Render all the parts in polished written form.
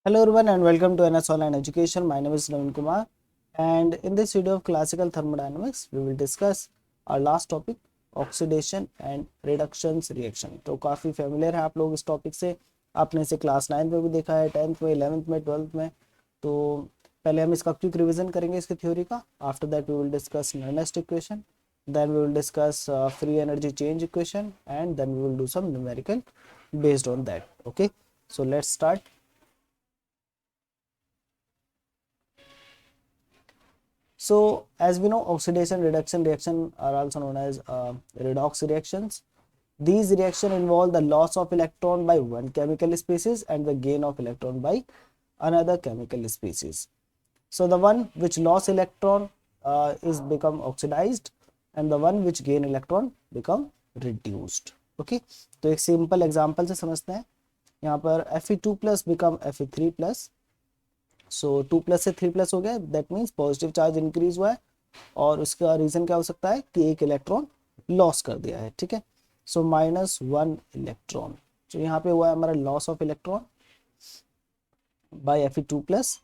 Hello everyone and welcome to NS Online Education. My name is Navin Kumar and in this video of classical thermodynamics we will discuss our last topic oxidation and reductions reaction. तो काफ़ी familiar है आप लोग इस topic से, आपने इसे class 9 में भी देखा है, 10th में, 11th में, 12th में। तो पहले हम इसका क्विक रिविजन करेंगे इसकी थ्योरी का। After that we will discuss Nernst equation, then we will discuss free energy change equation and then we will do some numerical based on that. Okay, so let's start. So as we know, oxidation reduction reaction are also known as redox reactions. These reactions involve the loss of electron by one chemical species and the gain of electron by another chemical species. So the one which lost electron is become oxidized and the one which gain electron become reduced. Okay, तो एक simple example से समझते हैं। यहाँ पर Fe2 plus become Fe3 plus. So 2 plus से 3 plus हो गया, that means positive charge increase हुआ है और उसका रीजन क्या हो सकता है कि एक इलेक्ट्रॉन लॉस कर दिया है। ठीक है, सो -1 इलेक्ट्रॉन, तो यहाँ पे हुआ है हमारा loss of electron by Fe2 plus.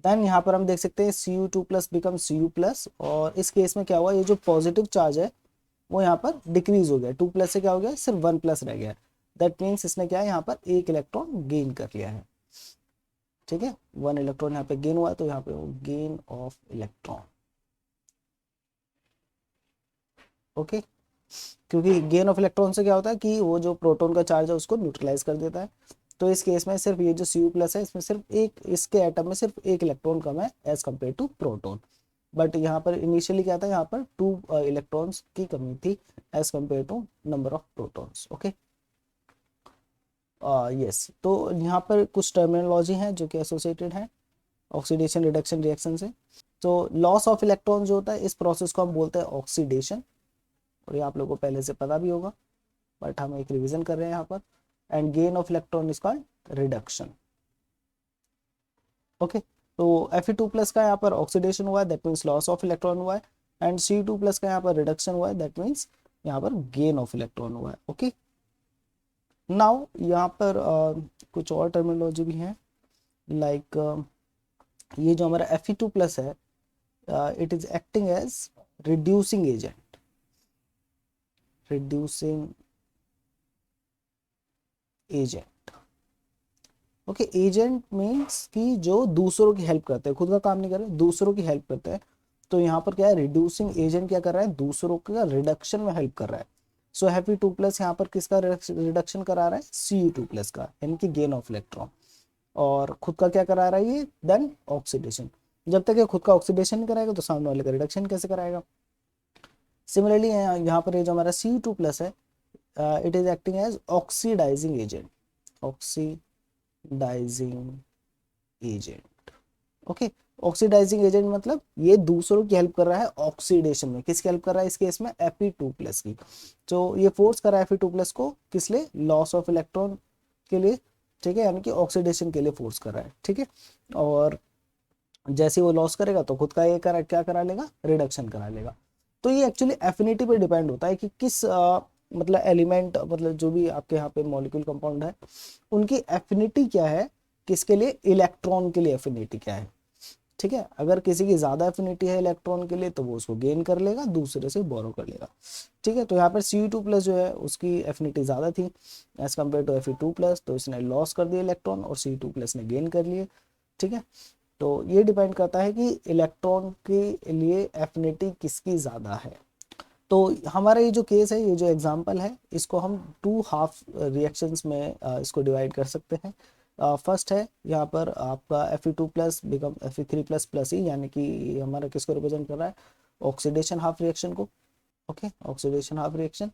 Then यहाँ पर हम देख सकते हैं Cu2 plus become Cu plus, और इस केस में क्या हुआ, ये जो पॉजिटिव चार्ज है वो यहाँ पर डिक्रीज हो गया, 2 प्लस से क्या हो गया, सिर्फ 1 प्लस रह गया। दैट मीन्स इसने क्या है, यहाँ पर एक इलेक्ट्रॉन गेन कर लिया है। ठीक है, 1 इलेक्ट्रॉन यहाँ पे गेन हुआ, तो यहाँ पे गेन ऑफ इलेक्ट्रॉन। ओके, क्योंकि गेन ऑफ इलेक्ट्रॉन से क्या होता है कि वो जो प्रोटॉन का चार्ज है उसको न्यूट्रलाइज कर देता है। तो इस केस में सिर्फ ये जो Cu प्लस है इसमें सिर्फ एक, इसके एटम में सिर्फ एक इलेक्ट्रॉन कम है as compare to proton. But यहाँ पर इनिशियली क्या था, यहाँ पर 2 इलेक्ट्रॉन्स की कमी थी as compare to number of protons. Okay, yes, तो यहाँ पर कुछ टर्मिनोलॉजी है जो कि एसोसिएटेड है ऑक्सीडेशन रिडक्शन रिएक्शन से। तो लॉस ऑफ इलेक्ट्रॉन जो होता है इस प्रोसेस को हम बोलते हैं ऑक्सीडेशन, और ये आप लोगों को पहले से पता भी होगा बट हम एक रिवीजन कर रहे हैं यहाँ पर। And gain of electron is called reduction. Okay, तो Fe2 प्लस का यहाँ पर ऑक्सीडेशन हुआ है, that means loss of electron हुआ है, एंड C2 प्लस का यहाँ पर रिडक्शन हुआ है, दैट मीन्स यहाँ पर गेन ऑफ इलेक्ट्रॉन हुआ है। ओके, नाउ यहाँ पर कुछ और टर्मिनोलॉजी भी है, लाइक ये जो हमारा Fe2 प्लस है, it is acting as reducing agent. Reducing agent, okay, agent means कि जो दूसरों की हेल्प करते हैं, खुद का काम नहीं कर रहे, दूसरों की हेल्प करते हैं। तो यहाँ पर क्या है, रिड्यूसिंग एजेंट क्या कर रहा है, दूसरों का रिडक्शन में हेल्प कर रहा है। सो Fe2 प्लस यहाँ पर किसका रिडक्शन करा रहा है, Cu2 प्लस का, यानी कि गेन ऑफ इलेक्ट्रॉन। और खुद का क्या करा रहा है ये, देन ऑक्सीडेशन। जब तक ये खुद का ऑक्सीडेशन नहीं कराएगा तो सामने वाले का रिडक्शन कैसे कराएगा। सिमिलरली यहाँ पर ये जो हमारा Cu2 प्लस है, it is acting as oxidizing agent. Oxidizing agent, okay, oxidizing agent मतलब ये दूसरों की हेल्प कर रहा है ऑक्सीडेशन में। किसकी हेल्प कर रहा है इस केस में, Fe2 प्लस की। तो ये फोर्स कर रहा है Fe2 प्लस को, किस लिए, लॉस ऑफ इलेक्ट्रॉन के लिए। ठीक है, यानी कि ऑक्सीडेशन के लिए फोर्स कर रहा है। ठीक है, और जैसे वो लॉस करेगा तो खुद का ये क्या करा लेगा, रिडक्शन करा लेगा। तो ये एक्चुअली एफिनिटी पे डिपेंड होता है कि किस मतलब एलिमेंट, मतलब जो भी आपके यहाँ पे मॉलिक्यूल कंपाउंड है उनकी एफिनिटी क्या है, किसके लिए, इलेक्ट्रॉन के लिए एफिनिटी क्या है। ठीक है, अगर किसी की ज्यादा एफिनिटी है इलेक्ट्रॉन के लिए तो वो उसको गेन कर लेगा, दूसरे से बोरो कर लेगा। ठीक है, तो यहाँ पर Cu2 प्लस जो है उसकी एफिनिटी ज्यादा थी as compare to Fe2 plus, तो इसने लॉस कर दिया इलेक्ट्रॉन और Cu2 प्लस ने गेन कर लिए। ठीक है, तो ये डिपेंड करता है कि इलेक्ट्रॉन के लिए एफिनिटी किसकी ज्यादा है। तो हमारा ये जो केस है, ये जो एग्जांपल है, इसको हम 2 हाफ रिएक्शंस में इसको डिवाइड कर सकते हैं। फर्स्ट है यहाँ पर आपका Fe2 plus become Fe3 plus plus ही, यानी कि हमारा किसको रिप्रेजेंट कर रहा है, ऑक्सीडेशन हाफ रिएक्शन को। Okay, oxidation half reaction.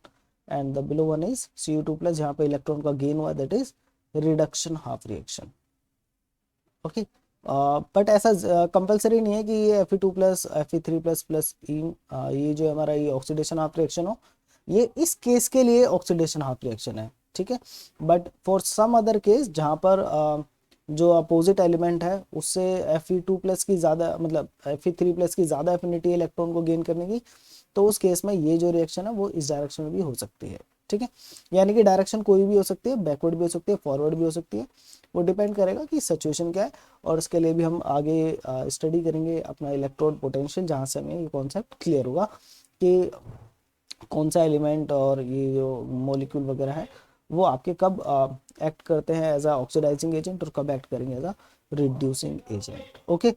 And the below one is Cu2 plus, जहाँ पे इलेक्ट्रॉन का गेन हुआ, that is reduction half reaction. Okay, but ऐसा कंपलसरी नहीं है कि ये Fe2 plus Fe3 plus plus ये जो हमारा ये ऑक्सीडेशन हाफ रिएक्शन हो, ये इस केस के लिए ऑक्सीडेशन हाफ रिएक्शन है। ठीक है, but for some other case जहाँ पर जो अपोजिट एलिमेंट है उससे Fe2 प्लस की ज़्यादा, मतलब Fe3 प्लस की ज़्यादा एफिनिटी इलेक्ट्रॉन को गेन करने की, तो उस केस में ये जो रिएक्शन है वो इस डायरेक्शन में भी हो सकती है। ठीक है, यानी कि डायरेक्शन कोई भी हो सकती है, बैकवर्ड भी हो सकती है, फॉरवर्ड भी हो सकती है, वो डिपेंड करेगा कि सिचुएशन क्या है। और इसके लिए भी हम आगे स्टडी करेंगे अपना इलेक्ट्रोड पोटेंशियल, जहाँ से हमें ये कॉन्सेप्ट क्लियर होगा कि कौन सा एलिमेंट और ये जो मॉलिक्यूल वगैरह है वो आपके कब एक्ट करते हैं एज अ ऑक्सीडाइजिंग एजेंट और कब एक्ट करेंगे as a reducing agent. Okay,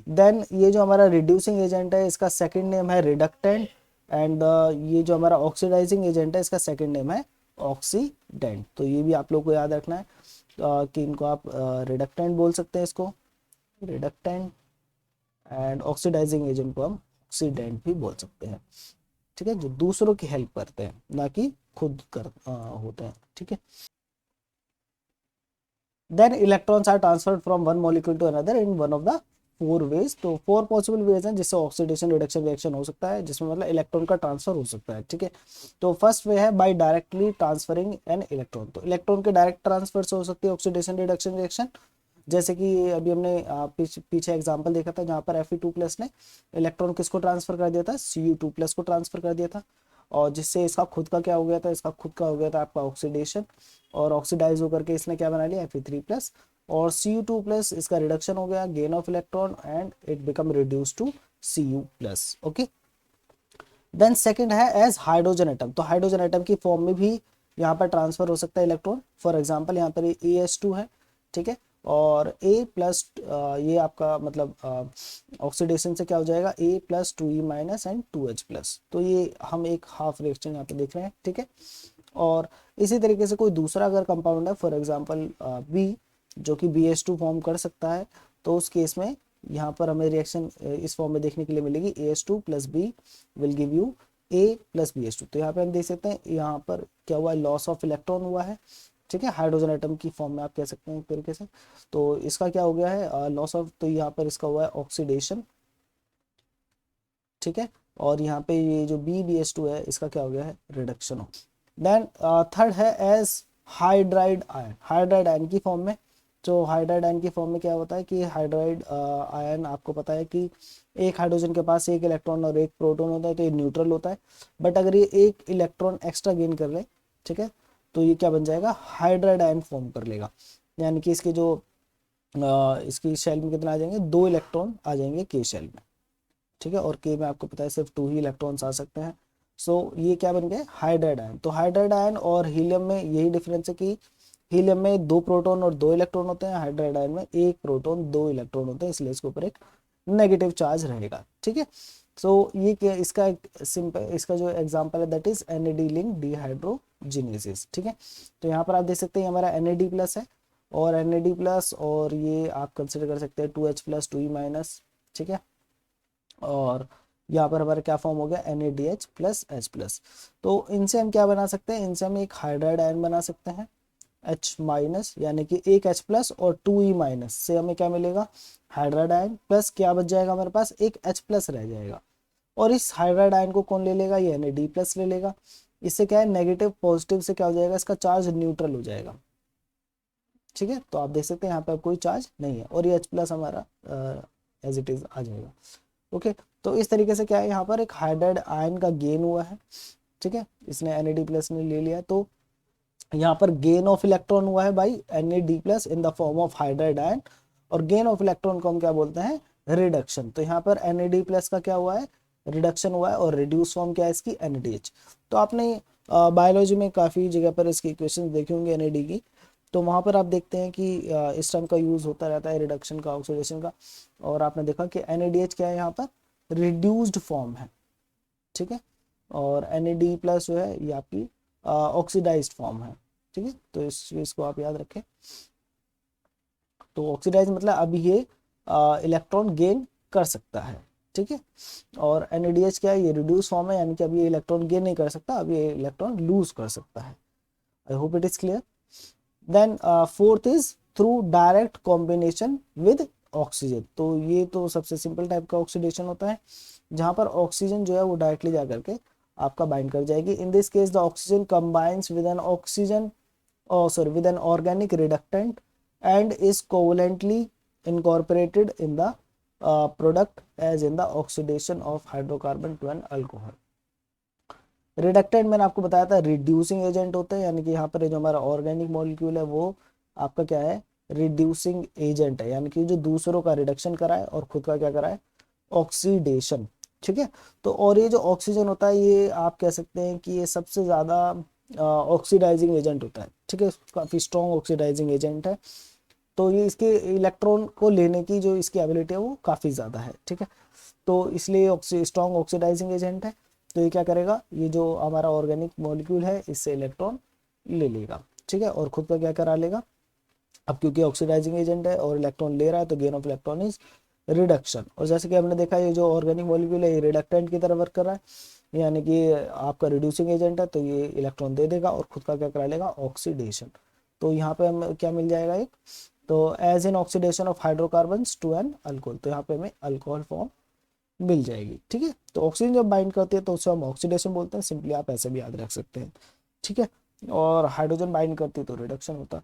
then ये जो हमारा रिड्यूसिंग एजेंट है इसका सेकंड नेम है रिडक्टेंट, एंड ये जो हमारा ऑक्सीडाइजिंग एजेंट है इसका सेकंड नेम है ऑक्सीडेंट। तो ये भी आप लोग को याद रखना है कि इनको आप रिडक्टेंट बोल सकते हैं, इसको रिडक्टेंट, एंड ऑक्सीडाइजिंग एजेंट को हम ऑक्सीडेंट भी बोल सकते हैं। ठीक है, जो दूसरों की हेल्प करते हैं ना कि खुद होते हैं। ठीक है, then electrons are transferred from one molecule to another in one of the four ways. तो फोर पॉसिबल वेज हैं जिससे ऑक्सीडेशन रिडक्शन रिएक्शन हो सकता है, जिसमें मतलब इलेक्ट्रॉन का ट्रांसफर हो सकता है। ठीक है, तो फर्स्ट वे है by directly transferring an electron. तो इलेक्ट्रॉन के डायरेक्ट ट्रांसफर से हो सकती है ऑक्सीडेशन रिडक्शन रिएक्शन, जैसे कि अभी हमने पीछे एग्जांपल देखा था जहाँ पर Fe2+ ने इलेक्ट्रॉन किसको ट्रांसफर कर दिया था, Cu2+ को ट्रांसफर कर दिया था, और जिससे इसका खुद का क्या हो गया था, इसका खुद का हो गया था आपका ऑक्सीडेशन, और ऑक्सीडाइज होकर के इसने क्या बना लिया Fe3+, और Cu2+ इसका रिडक्शन हो गया, gain of electron, and it become reduce to Cu+। Okay, then second है एज हाइड्रोजन एटम। तो हाइड्रोजन एटम की फॉर्म में भी यहाँ पर ट्रांसफर हो सकता है इलेक्ट्रॉन। फॉर एग्जांपल यहाँ पर AS2 है, ठीक है, और A+ ये आपका मतलब ऑक्सीडेशन से क्या हो जाएगा A+ 2E- एंड 2H+। तो ये हम एक हाफ रिएक्शन यहाँ पे देख रहे हैं। ठीक है, और इसी तरीके से कोई दूसरा अगर कंपाउंड है, फॉर एग्जांपल B, जो कि BH2 फॉर्म कर सकता है, तो उस केस में यहाँ पर हमें रिएक्शन इस फॉर्म में देखने के लिए मिलेगी AS2 + B will give you A + BH2। तो यहाँ पे हम देख सकते हैं यहाँ पर क्या हुआ है, लॉस ऑफ इलेक्ट्रॉन हुआ है। ठीक है, हाइड्रोजन एटम की फॉर्म में आप कह सकते हैं एक तरीके से। तो इसका क्या हो गया है लॉस ऑफ, तो यहाँ पर इसका हुआ है ऑक्सीडेशन। ठीक है, और यहाँ पे ये जो BBH2 है इसका क्या हो गया है रिडक्शन। देन थर्ड है as hydride ion. Hydride ion की फॉर्म में, तो हाइड्राइड आयन की फॉर्म में क्या होता है कि हाइड्राइड आयन आपको पता है कि एक हाइड्रोजन के पास एक इलेक्ट्रॉन और एक प्रोटॉन होता है, तो ये न्यूट्रल होता है। बट अगर ये एक इलेक्ट्रॉन एक्स्ट्रा गेन कर ले, ठीक है, तो ये क्या बन जाएगा हाइड्राइड आयन फॉर्म कर लेगा, यानी कि इसके जो इसकी शेल में कितना आ जाएंगे, 2 इलेक्ट्रॉन आ जाएंगे के शेल में। ठीक है, और के में आपको पता है सिर्फ 2 ही इलेक्ट्रॉन्स आ सकते हैं। सो ये क्या बन गए हाइड्राइड आयन। तो हाइड्राइड आयन और हीलियम में यही डिफरेंस है कि हीलियम में 2 प्रोटॉन और 2 इलेक्ट्रॉन होते हैं, हाइड्राइड आयन में 1 प्रोटॉन 2 इलेक्ट्रॉन होते हैं, इसलिए इसके ऊपर एक नेगेटिव चार्ज रहेगा। ठीक है, सो ये क्या इसका एक सिंपल इसका जो एग्जांपल है दैट इज NAD लिंक डिहाइड्रोजिनेसिस। ठीक है, तो यहाँ पर आप देख सकते हैं हमारा NAD+ है, और NAD+ और ये आप कंसिडर कर सकते हैं 2H+ 2E-। ठीक है, और यहाँ पर हमारा क्या फॉर्म हो गया NADH+H+। तो इनसे हम क्या बना सकते हैं, इनसे हम एक हाइड्राइड आयन बना सकते हैं H-, यानी कि एक H+ और 2E- से हमें क्या मिलेगा हाइड्राइड आयन, प्लस क्या बच जाएगा हमारे पास एक H+ रह जाएगा। और इस हाइड्राइड आयन को कौन ले लेगा, ये NAD+ ले लेगा। इससे क्या है नेगेटिव पॉजिटिव से क्या हो जाएगा, इसका चार्ज न्यूट्रल हो जाएगा। ठीक है, तो आप देख सकते हैं यहाँ पर कोई चार्ज नहीं है, और ये H+ हमारा एज इट इज आ जाएगा। ओके, तो इस तरीके से क्या है यहाँ पर एक हाइड्राइड आयन का गेन हुआ है। ठीक है, इसने NAD+ ने ले लिया, तो यहाँ पर गेन ऑफ इलेक्ट्रॉन हुआ है by NAD+ in the form of hydride ion, और गेन ऑफ इलेक्ट्रॉन को हम क्या बोलते हैं रिडक्शन। तो यहाँ पर NAD+ का क्या हुआ है रिडक्शन हुआ है, और रिड्यूस फॉर्म क्या है इसकी NADH। तो आपने बायोलॉजी में काफ़ी जगह पर इसकी इक्वेशन देखी होंगी NAD की, तो वहाँ पर आप देखते हैं कि इस टर्म का यूज़ होता रहता है रिडक्शन का ऑक्सीडेशन का, और आपने देखा कि NADH क्या है यहाँ पर रिड्यूस्ड फॉर्म है। ठीक है, और NAD+ जो है ये आपकी ऑक्सीडाइज्ड फॉर्म है। ठीक है, तो इस चीज़ को आप याद रखें। तो ऑक्सीडाइज मतलब अभी ये इलेक्ट्रॉन गेन कर सकता है। ठीक है, और NADH क्या है ये रिड्यूस फॉर्म है, यानी कि अभी ये इलेक्ट्रॉन गेन नहीं कर सकता, अभी ये इलेक्ट्रॉन लूज कर सकता है। I hope it is clear. Then fourth is through direct combination with oxygen. तो ये तो सबसे सिंपल टाइप का ऑक्सीडेशन होता है, जहाँ पर ऑक्सीजन जो है वो डायरेक्टली जा करके आपका बाइंड कर जाएगी। In this case the oxygen combines with N oxygen with an organic reductant and is covalently incorporated in the product as in the oxidation of hydrocarbon to an alcohol. Reductant मैंने आपको बताया था reducing agent होते हैं, यानी कि यहाँ पर जो हमारा ऑर्गेनिक मॉलिक्यूल है वो आपका क्या है, रिड्यूसिंग एजेंट है, यानी कि जो दूसरों का रिडक्शन कराए और खुद का क्या कराए, ऑक्सीडेशन। ठीक है, तो और ये जो ऑक्सीजन होता है ये आप कह सकते हैं कि ये सबसे ज़्यादा ऑक्सीडाइजिंग एजेंट होता है। ठीक है, काफ़ी स्ट्रॉन्ग ऑक्सीडाइजिंग एजेंट है, तो ये इसके इलेक्ट्रॉन को लेने की जो इसकी एबिलिटी है वो काफ़ी ज़्यादा है। ठीक है, तो इसलिए स्ट्रॉन्ग ऑक्सीडाइजिंग एजेंट है। तो ये क्या करेगा, ये जो हमारा ऑर्गेनिक मॉलिक्यूल है इससे इलेक्ट्रॉन ले लेगा। ठीक है, और खुद का क्या करा लेगा, अब क्योंकि ऑक्सीडाइजिंग एजेंट है और इलेक्ट्रॉन ले रहा है तो gain of electron is reduction. और जैसे कि हमने देखा ये जो ऑर्गेनिक मॉलिक्यूल है ये रिडक्टेंट की तरह वर्क कर रहा है, यानी कि आपका रिड्यूसिंग एजेंट है तो ये इलेक्ट्रॉन दे देगा और खुद का क्या करा लेगा, ऑक्सीडेशन। तो यहाँ पे हमें क्या मिल जाएगा एक, तो as in oxidation of hydrocarbons to an alcohol, तो यहाँ पे हमें अल्कोहल फॉर्म मिल जाएगी। ठीक है, तो ऑक्सीजन जब बाइंड करती है तो उसे हम ऑक्सीडेशन बोलते हैं, सिंपली आप ऐसे भी याद रख सकते हैं। ठीक है, और हाइड्रोजन बाइंड करती है तो रिडक्शन होता है।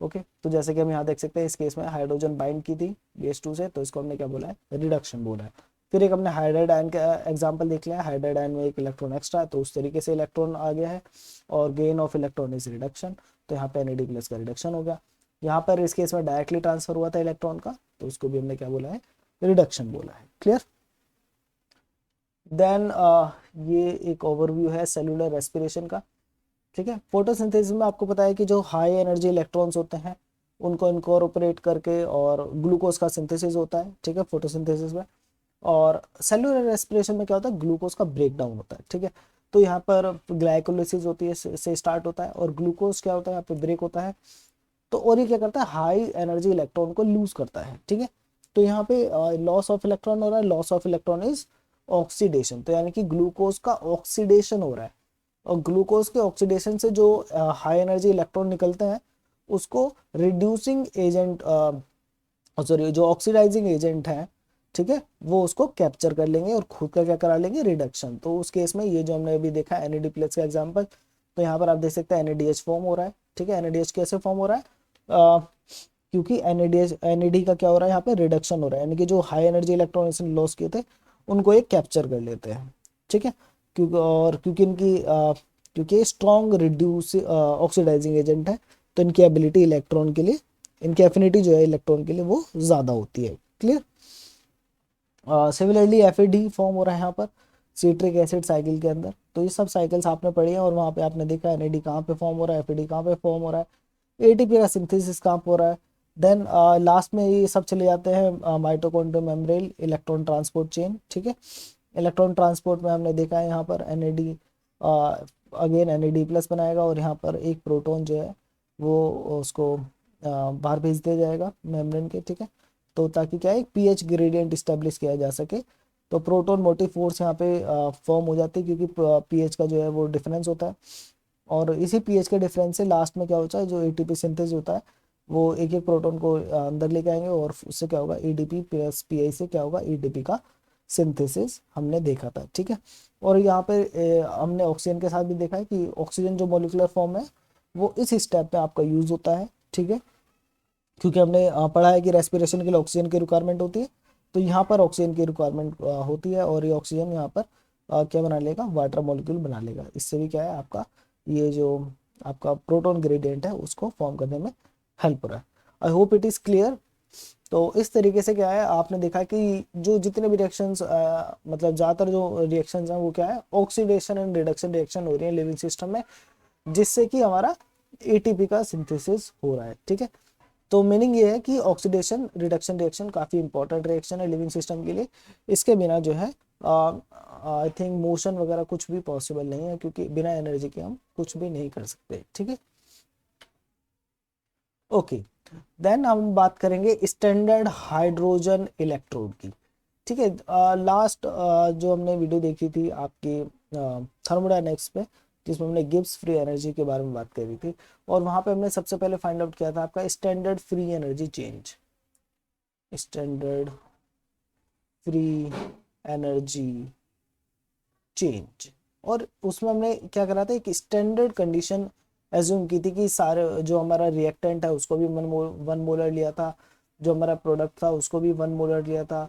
ओके, तो जैसे कि हम यहाँ देख सकते हैं इस केस में हाइड्रोजन बाइंड की थी BH2 से, तो इसको हमने क्या बोला है, रिडक्शन बोला है। फिर एक हमने हाइड्राइड आयन का एग्जांपल देख लिया, हाइड्राइड आयन में एक इलेक्ट्रॉन एक्स्ट्रा है तो उस तरीके से इलेक्ट्रॉन आ गया है, और gain of electron is reduction, तो यहाँ पे NAD+ का रिडक्शन हो गया। यहाँ पर इस केस में डायरेक्टली ट्रांसफर हुआ था इलेक्ट्रॉन का, तो उसको भी हमने क्या बोला है, रिडक्शन बोला है। क्लियर। देन ये एक ओवरव्यू है सेलुलर रेस्पिरेशन का। ठीक है, फोटोसिंथेसिस में आपको पता है कि जो हाई एनर्जी इलेक्ट्रॉन्स होते हैं उनको इनकॉर्पोरेट करके और ग्लूकोज का सिंथेसिस होता है। ठीक है, फोटोसिंथेसिस में। और सेलुलर रेस्पिरेशन में क्या होता है, ग्लूकोज का ब्रेक डाउन होता है। ठीक है, तो यहाँ पर ग्लाइकोलिसिस होती है से स्टार्ट होता है, और ग्लूकोज क्या होता है यहाँ पे ब्रेक होता है, तो और ये क्या करता है, हाई एनर्जी इलेक्ट्रॉन को लूज करता है। ठीक है, तो यहाँ पे लॉस ऑफ इलेक्ट्रॉन हो रहा है, loss of electron is oxidation, तो यानी कि ग्लूकोज का ऑक्सीडेशन हो रहा है, और ग्लूकोज के ऑक्सीडेशन से जो हाई एनर्जी इलेक्ट्रॉन निकलते हैं उसको रिड्यूसिंग एजेंट, सॉरी जो ऑक्सीडाइजिंग एजेंट है, ठीक है, वो उसको कैप्चर कर लेंगे और खुद का क्या करा लेंगे, रिडक्शन। तो उस केस में ये जो हमने अभी देखा NAD+ का एग्जांपल, तो यहाँ पर आप देख सकते हैं NADH फॉर्म हो रहा है। ठीक है, NADH कैसे फॉर्म हो रहा है, क्योंकि NAD का क्या हो रहा है, यहाँ पे रिडक्शन हो रहा है, यानी कि जो हाई एनर्जी इलेक्ट्रॉन इसने लॉस किए थे उनको ये कैप्चर कर लेते हैं। ठीक है, क्योंकि और क्योंकि इनकी क्योंकि स्ट्रॉन्ग रिड्यूस ऑक्सीडाइजिंग एजेंट है, तो इनकी एबिलिटी इलेक्ट्रॉन के लिए, इनकी एफिनिटी जो है इलेक्ट्रॉन के लिए वो ज़्यादा होती है। क्लियर। सिमिलरली FAD फॉर्म हो रहा है यहाँ पर सिट्रिक एसिड साइकिल के अंदर, तो ये सब साइकिल्स आपने पढ़ी है और वहाँ पे आपने देखा NAD कहाँ पे फॉर्म हो रहा है, FAD कहाँ पे फॉर्म हो रहा है, ATP का सिंथेसिस कहाँ पे हो रहा है। देन लास्ट में ये सब चले जाते हैं mitochondrial membrane electron transport chain. ठीक है, इलेक्ट्रॉन ट्रांसपोर्ट में हमने देखा है यहाँ पर NAD अगेन NAD+ बनाएगा, और यहाँ पर एक प्रोटॉन जो है वो उसको बाहर भेज दिया जाएगा मेम्ब्रेन के। ठीक है, तो ताकि क्या है, एक pH ग्रेडियंट इस्टेब्लिश किया जा सके, तो प्रोटॉन मोटिव फोर्स यहाँ पे फॉर्म हो जाती है, क्योंकि pH का जो है वो डिफरेंस होता है, और इसी pH के डिफरेंस से लास्ट में क्या होता है, जो ATP सिंथेसिस होता है वो एक एक प्रोटॉन को अंदर लेके आएंगे, और उससे क्या होगा, ADP प्लस PI से क्या होगा, ATP का सिंथेसिस हमने देखा था। ठीक है, और यहाँ पे हमने ऑक्सीजन के साथ भी देखा है कि ऑक्सीजन जो मोलिकुलर फॉर्म है वो इस स्टेप पे आपका यूज होता है। ठीक है, क्योंकि हमने पढ़ा है कि रेस्पिरेशन के लिए ऑक्सीजन की रिक्वायरमेंट होती है, तो यहाँ पर ऑक्सीजन की रिक्वायरमेंट होती है, और ये ऑक्सीजन यहाँ पर क्या बना लेगा, वाटर मॉलिक्यूल बना लेगा। इससे भी क्या है आपका ये जो आपका प्रोटॉन ग्रेडियंट है उसको फॉर्म करने में हेल्प हो रहा है। I hope it is clear. तो इस तरीके से क्या है, आपने देखा कि जो जितने भी रिएक्शंस मतलब ज़्यादातर जो रिएक्शंस हैं वो क्या है, ऑक्सीडेशन एंड रिडक्शन रिएक्शन हो रही है लिविंग सिस्टम में, जिससे कि हमारा ATP का सिंथेसिस हो रहा है। ठीक है, तो मीनिंग ये है कि ऑक्सीडेशन रिडक्शन रिएक्शन काफ़ी इंपॉर्टेंट रिएक्शन है लिविंग सिस्टम के लिए। इसके बिना जो है आई थिंक मोशन वगैरह कुछ भी पॉसिबल नहीं है, क्योंकि बिना एनर्जी के हम कुछ भी नहीं कर सकते। ठीक है, ओके। देन हम बात करेंगे स्टैंडर्ड हाइड्रोजन इलेक्ट्रोड की। ठीक है, लास्ट जो हमने वीडियो देखी थी आपकी थर्मोडायनेमिक्स पे, जिसमें हमने गिब्स फ्री एनर्जी के बारे में बात करी थी, और वहां पे हमने सबसे पहले फाइंड आउट किया था आपका standard free energy change, standard free energy change. और उसमें हमने क्या करा था, एक स्टैंडर्ड कंडीशन एज्यूम की थी कि सारे जो हमारा रिएक्टेंट है उसको भी 1 मोलर लिया था, जो हमारा प्रोडक्ट था उसको भी 1 मोलर लिया था,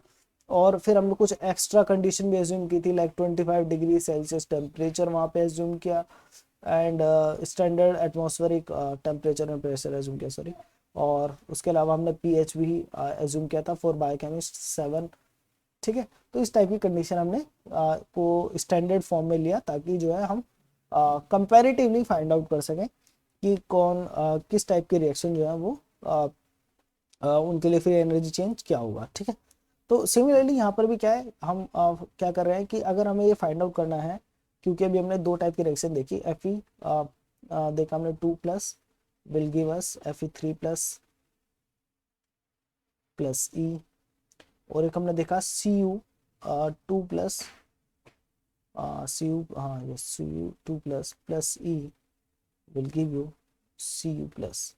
और फिर हम लोग कुछ एक्स्ट्रा कंडीशन भी एज्यूम की थी, लाइक 25 डिग्री सेल्सियस टेम्परेचर वहाँ पे एज्यूम किया, and standard atmospheric temperature and pressure assume किया, सॉरी। और उसके अलावा हमने पीएच भी एज्यूम किया था फॉर बायोकेमिस्ट 7। ठीक है, तो इस टाइप की कंडीशन हमने को स्टैंडर्ड फॉर्म में लिया, ताकि जो है हम कंपैरेटिवली फाइंड आउट कर सकें कि कौन किस टाइप के रिएक्शन जो है वो उनके लिए फिर एनर्जी चेंज क्या होगा। ठीक है, तो सिमिलरली यहाँ पर भी क्या है, हम क्या कर रहे हैं कि अगर हमें ये फाइंड आउट करना है, क्योंकि अभी हमने दो टाइप की रिएक्शन देखी, Fe देखा हमने 2+ will give us Fe3+ plus e, और एक हमने देखा Cu 2+ Cu, हाँ ये Cu 2+ plus E will give you Cu+।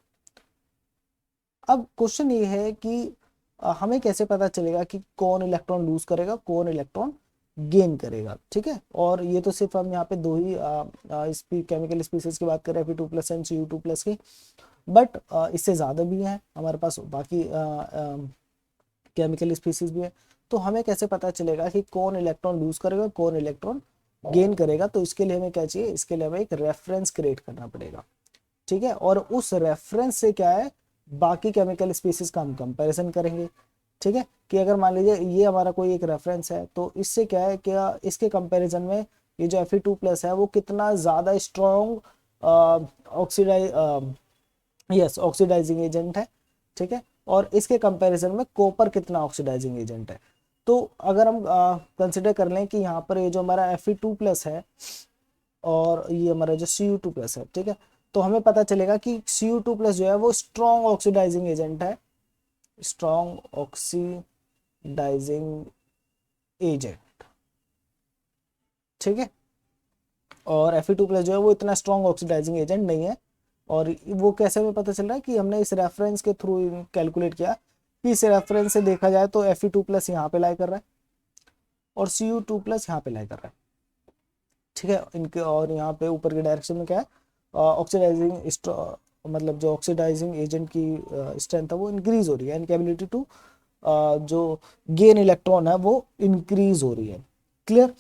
अब क्वेश्चन ये है कि हमें कैसे पता चलेगा कि कौन इलेक्ट्रॉन लूज करेगा, कौन इलेक्ट्रॉन गेन करेगा। ठीक है, और ये तो सिर्फ हम यहाँ पे दो ही केमिकल स्पीसीज की बात कर रहे हैं, Fe2+ एंड Cu2+ की, बट इससे ज़्यादा भी हैं हमारे पास, बाकी केमिकल स्पीसीज भी है। तो हमें कैसे पता चलेगा कि कौन इलेक्ट्रॉन लूज करेगा, कौन इलेक्ट्रॉन गेन करेगा? तो इसके लिए हमें क्या चाहिए, इसके लिए हमें एक रेफरेंस क्रिएट करना पड़ेगा। ठीक है, और उस रेफरेंस से क्या है, बाकी केमिकल स्पीसीज का हम कंपैरिजन करेंगे। ठीक है, कि अगर मान लीजिए ये हमारा कोई एक रेफरेंस है, तो इससे क्या है, क्या इसके कंपैरिजन में ये जो Fe2+ है वो कितना ज़्यादा स्ट्रॉन्ग ऑक्सीडाइजिंग एजेंट है। ठीक है, और इसके कंपैरिजन में कॉपर कितना ऑक्सीडाइजिंग एजेंट है। तो अगर हम कंसिडर कर लें कि यहाँ पर ये जो हमारा Fe2+ है और ये हमारा जो Cu2+ है, ठीक है, तो हमें पता चलेगा कि Cu2+ जो है वो स्ट्रॉन्ग ऑक्सीडाइजिंग एजेंट है, स्ट्रॉन्ग ऑक्सीडाइजिंग एजेंट। ठीक है, और Fe2+ जो है वो इतना स्ट्रॉन्ग ऑक्सीडाइजिंग एजेंट नहीं है। और वो कैसे हमें पता चल रहा है कि हमने इस रेफरेंस के थ्रू कैलकुलेट किया कि इस रेफरेंस से देखा जाए तो Fe2+ यहाँ पे लाई कर रहा है और Cu2+ यहाँ पे लाई कर रहा है। ठीक है, इनके और यहाँ पे ऊपर के डायरेक्शन में क्या है, ऑक्सीडाइजिंग मतलब जो ऑक्सीडाइजिंग एजेंट की स्ट्रेंथ है वो इंक्रीज हो रही है, इनकी एबिलिटी टू जो गेन इलेक्ट्रॉन है वो इंक्रीज हो रही है। क्लियर?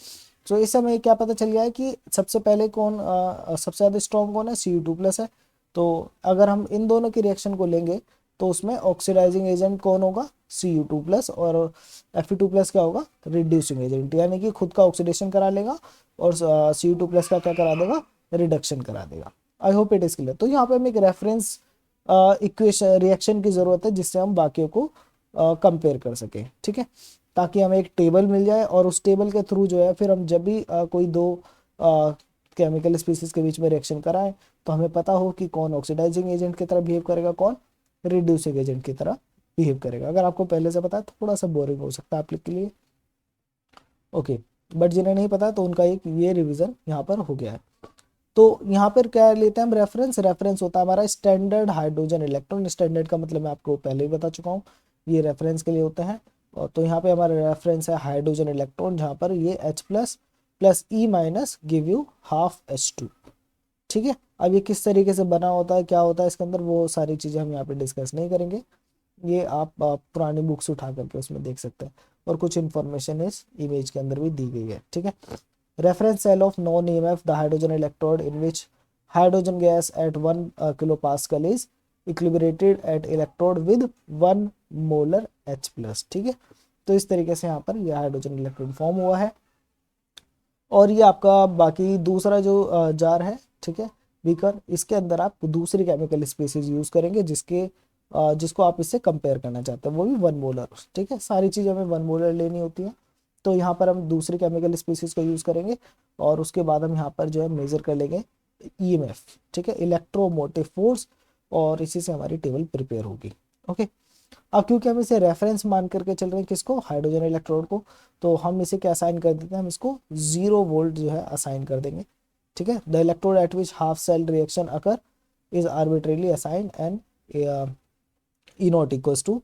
तो इस समय क्या पता चल गया है कि सबसे पहले कौन सबसे ज़्यादा स्ट्रॉन्ग कौन है, Cu2+ है। तो अगर हम इन दोनों की रिएक्शन को लेंगे तो उसमें ऑक्सीडाइजिंग एजेंट कौन होगा, Cu2+, और Fe2+ क्या होगा, रिड्यूसिंग एजेंट, यानी कि खुद का ऑक्सीडेशन करा लेगा और Cu2+ का क्या करा देगा, रिडक्शन करा देगा। आई होप इट इज क्लियर। तो यहाँ पे हमें एक रेफरेंस इक्वेशन रिएक्शन की ज़रूरत है जिससे हम बाकियों को कंपेयर कर सकें। ठीक है, ताकि हमें एक टेबल मिल जाए और उस टेबल के थ्रू जो है फिर हम जब भी कोई दो केमिकल स्पीसीज के बीच में रिएक्शन कराएं तो हमें पता हो कि कौन ऑक्सीडाइजिंग एजेंट की तरह बिहेव करेगा, कौन रिड्यूसिंग एजेंट की तरह बिहेव करेगा। अगर आपको पहले से पता है तो थोड़ा सा बोरिंग हो सकता है आप लोग के लिए, ओके, बट जिन्हें नहीं पता तो उनका एक ये रिवीजन यहाँ पर हो गया है। तो यहाँ पर क्या लेते हैं हम रेफरेंस, रेफरेंस होता है हमारा स्टैंडर्ड हाइड्रोजन इलेक्ट्रॉन। स्टैंडर्ड का मतलब मैं आपको पहले ही बता चुका हूँ, ये रेफरेंस के लिए होता है। और तो यहाँ पे हमारा रेफरेंस है हाइड्रोजन इलेक्ट्रॉन, जहाँ पर ये H+ plus E- give you half H2। ठीक है, अब ये किस तरीके से बना होता है, क्या होता है इसके अंदर, वो सारी चीज़ें हम यहाँ पे डिस्कस नहीं करेंगे, ये आप पुरानी बुक्स उठा करके उसमें देख सकते हैं। और कुछ इन्फॉर्मेशन इस इमेज के अंदर भी दी गई है। ठीक है, reference cell of non EMF, the hydrogen electrode in which hydrogen gas at 1 kilopascal is equilibrated at electrode with 1 molar H+। ठीक है, तो इस तरीके से यहाँ पर यह हाइड्रोजन इलेक्ट्रॉन फॉर्म हुआ है। और ये आपका बाकी दूसरा जो जार है, ठीक है, बीकर, इसके अंदर आप दूसरी केमिकल स्पीसीज यूज करेंगे जिसको आप इससे कंपेयर करना चाहते हैं, वो भी 1 मोलर। ठीक है, सारी चीज़ें हमें 1 मोलर लेनी होती है। तो यहाँ पर हम दूसरी केमिकल स्पीसीज को यूज़ करेंगे और उसके बाद हम यहाँ पर जो है मेजर कर लेंगे EMF, ठीक है, इलेक्ट्रोमोटिव फोर्स, और इसी से हमारी टेबल प्रिपेयर होगी। ओके, अब क्योंकि हम इसे रेफरेंस मान करके चल रहे हैं, किसको, हाइड्रोजन इलेक्ट्रोड को, तो हम इसे क्या असाइन कर देते हैं, हम इसको 0 वोल्ट जो है असाइन कर देंगे। ठीक है, the electrode at which half cell reaction occur is arbitrarily assign and E0 equals to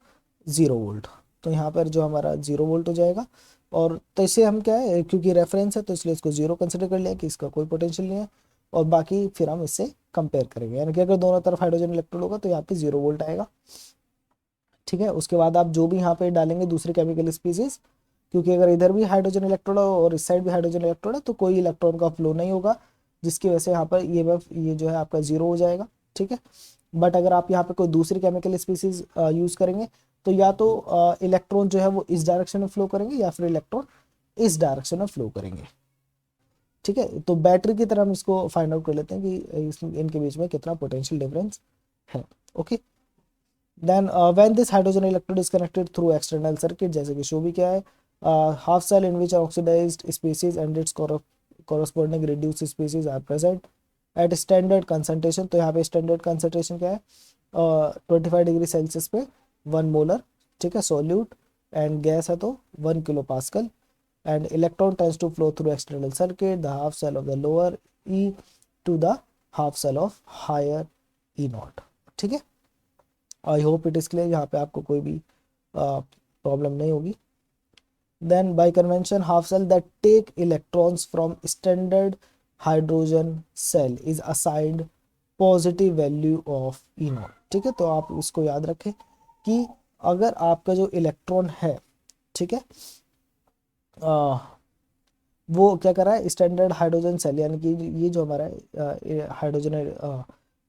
0 volt. तो यहाँ पर जो हमारा 0 वोल्ट हो जाएगा। और तो इसे हम क्या है, क्योंकि रेफरेंस है तो इसलिए इसको 0 कंसिडर कर लिया कि इसका कोई पोटेंशियल नहीं है, और बाकी फिर हम इससे कंपेयर करेंगे, यानी कि अगर दोनों तरफ हाइड्रोजन इलेक्ट्रोड होगा तो यहाँ पे 0 वोल्ट आएगा। ठीक है, उसके बाद आप जो भी यहाँ पे डालेंगे दूसरी केमिकल स्पीसीज, क्योंकि अगर इधर भी हाइड्रोजन इलेक्ट्रोड है और इस साइड भी हाइड्रोजन इलेक्ट्रोड है तो कोई इलेक्ट्रॉन का फ्लो नहीं होगा, जिसकी वजह से यहाँ पर ये जो है आपका जीरो हो जाएगा। ठीक है, बट अगर आप यहाँ पे कोई दूसरी केमिकल स्पीसीज यूज करेंगे तो या तो इलेक्ट्रॉन जो है वो इस डायरेक्शन में फ्लो करेंगे या फिर इलेक्ट्रॉन इस डायरेक्शन में फ्लो करेंगे। ठीक है, तो बैटरी की तरह हम इसको फाइंड आउट कर लेते हैं कि इनके बीच में कितना पोटेंशियल डिफरेंस है। Okay, then when this hydrogen electrode is connected through external circuit, जैसे कि शो भी क्या है, half cell in which oxidized species and its corresponding reduced species are present at standard concentration। तो यहाँ पे स्टैंडर्ड कंसंट्रेशन क्या है, 25 डिग्री सेल्सियस पे 1 मोलर। ठीक है, सोल्यूट एंड गैस है तो 1 kilo pascal. And electron tends to flow through external circuit the half cell of the lower E to the half cell of higher E naught. ठीक है, I hope it is clear, यहाँ पे आपको कोई भी problem नहीं होगी। Then by convention, half cell that take electrons from standard hydrogen cell is assigned positive value of E naught। ठीक है, तो आप इसको याद रखें कि अगर आपका जो इलेक्ट्रॉन है, ठीक है, वो क्या कर रहा है, स्टैंडर्ड हाइड्रोजन सेल यानी कि ये जो हमारा हाइड्रोजन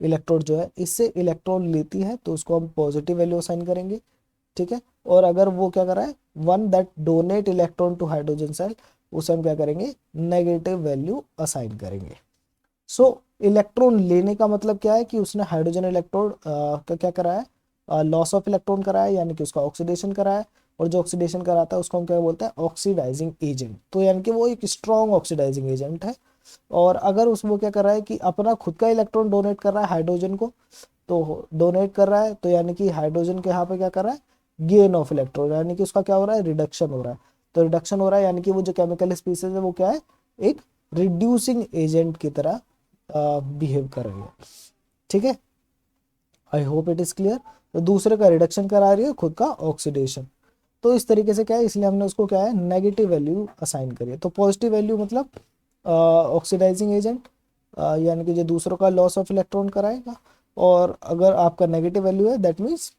इलेक्ट्रोड जो है इससे इलेक्ट्रॉन लेती है तो उसको हम पॉजिटिव वैल्यू असाइन करेंगे। ठीक है, और अगर वो क्या कर रहा है, one that donate electron to hydrogen cell, उसे हम क्या करेंगे, नेगेटिव वैल्यू असाइन करेंगे। सो इलेक्ट्रॉन लेने का मतलब क्या है कि उसने हाइड्रोजन इलेक्ट्रोड का क्या करा है, लॉस ऑफ इलेक्ट्रॉन करा है, यानी कि उसका ऑक्सीडेशन करा है। और जो ऑक्सीडेशन कराता है उसको हम क्या बोलते हैं, ऑक्सीडाइजिंग एजेंट। तो यानी कि वो एक स्ट्रॉन्ग ऑक्सीडाइजिंग एजेंट है। और अगर उसमें क्या कर रहा है कि अपना खुद का इलेक्ट्रॉन डोनेट कर रहा है हाइड्रोजन को, तो डोनेट कर रहा है तो यानी कि हाइड्रोजन के यहाँ पे क्या कर रहा है, गेन ऑफ इलेक्ट्रॉन, यानी कि उसका क्या हो रहा है, रिडक्शन हो रहा है। तो रिडक्शन हो रहा है यानी कि वो जो केमिकल स्पीसीज है वो क्या है, एक रिड्यूसिंग एजेंट की तरह बिहेव कर रही है। ठीक है, I hope it is clear. तो दूसरे का रिडक्शन करा रही है, खुद का ऑक्सीडेशन। तो इस तरीके से क्या है, इसलिए हमने उसको क्या है, नेगेटिव वैल्यू असाइन करी है। तो पॉजिटिव वैल्यू मतलब ऑक्सीडाइजिंग एजेंट, यानी कि जो दूसरों का लॉस ऑफ इलेक्ट्रॉन कराएगा। और अगर आपका नेगेटिव वैल्यू है that means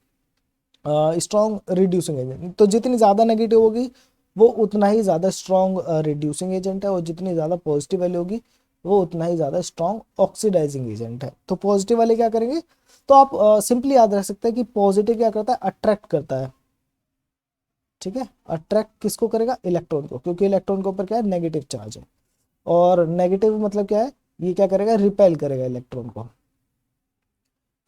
strong reducing agent. तो जितनी ज़्यादा नेगेटिव होगी वो उतना ही ज़्यादा स्ट्रॉन्ग रिड्यूसिंग एजेंट है, और जितनी ज़्यादा पॉजिटिव वैल्यू होगी वो उतना ही ज़्यादा स्ट्रॉन्ग ऑक्सीडाइजिंग एजेंट है। तो पॉजिटिव वाले क्या करेंगे, तो आप सिंपली याद रख सकते हैं कि पॉजिटिव क्या करता है, अट्रैक्ट करता है। ठीक है, अट्रैक्ट किसको करेगा, इलेक्ट्रॉन को, क्योंकि इलेक्ट्रॉन के ऊपर क्या है, नेगेटिव चार्ज है। और नेगेटिव मतलब क्या है, ये क्या करेगा, रिपेल करेगा इलेक्ट्रॉन को,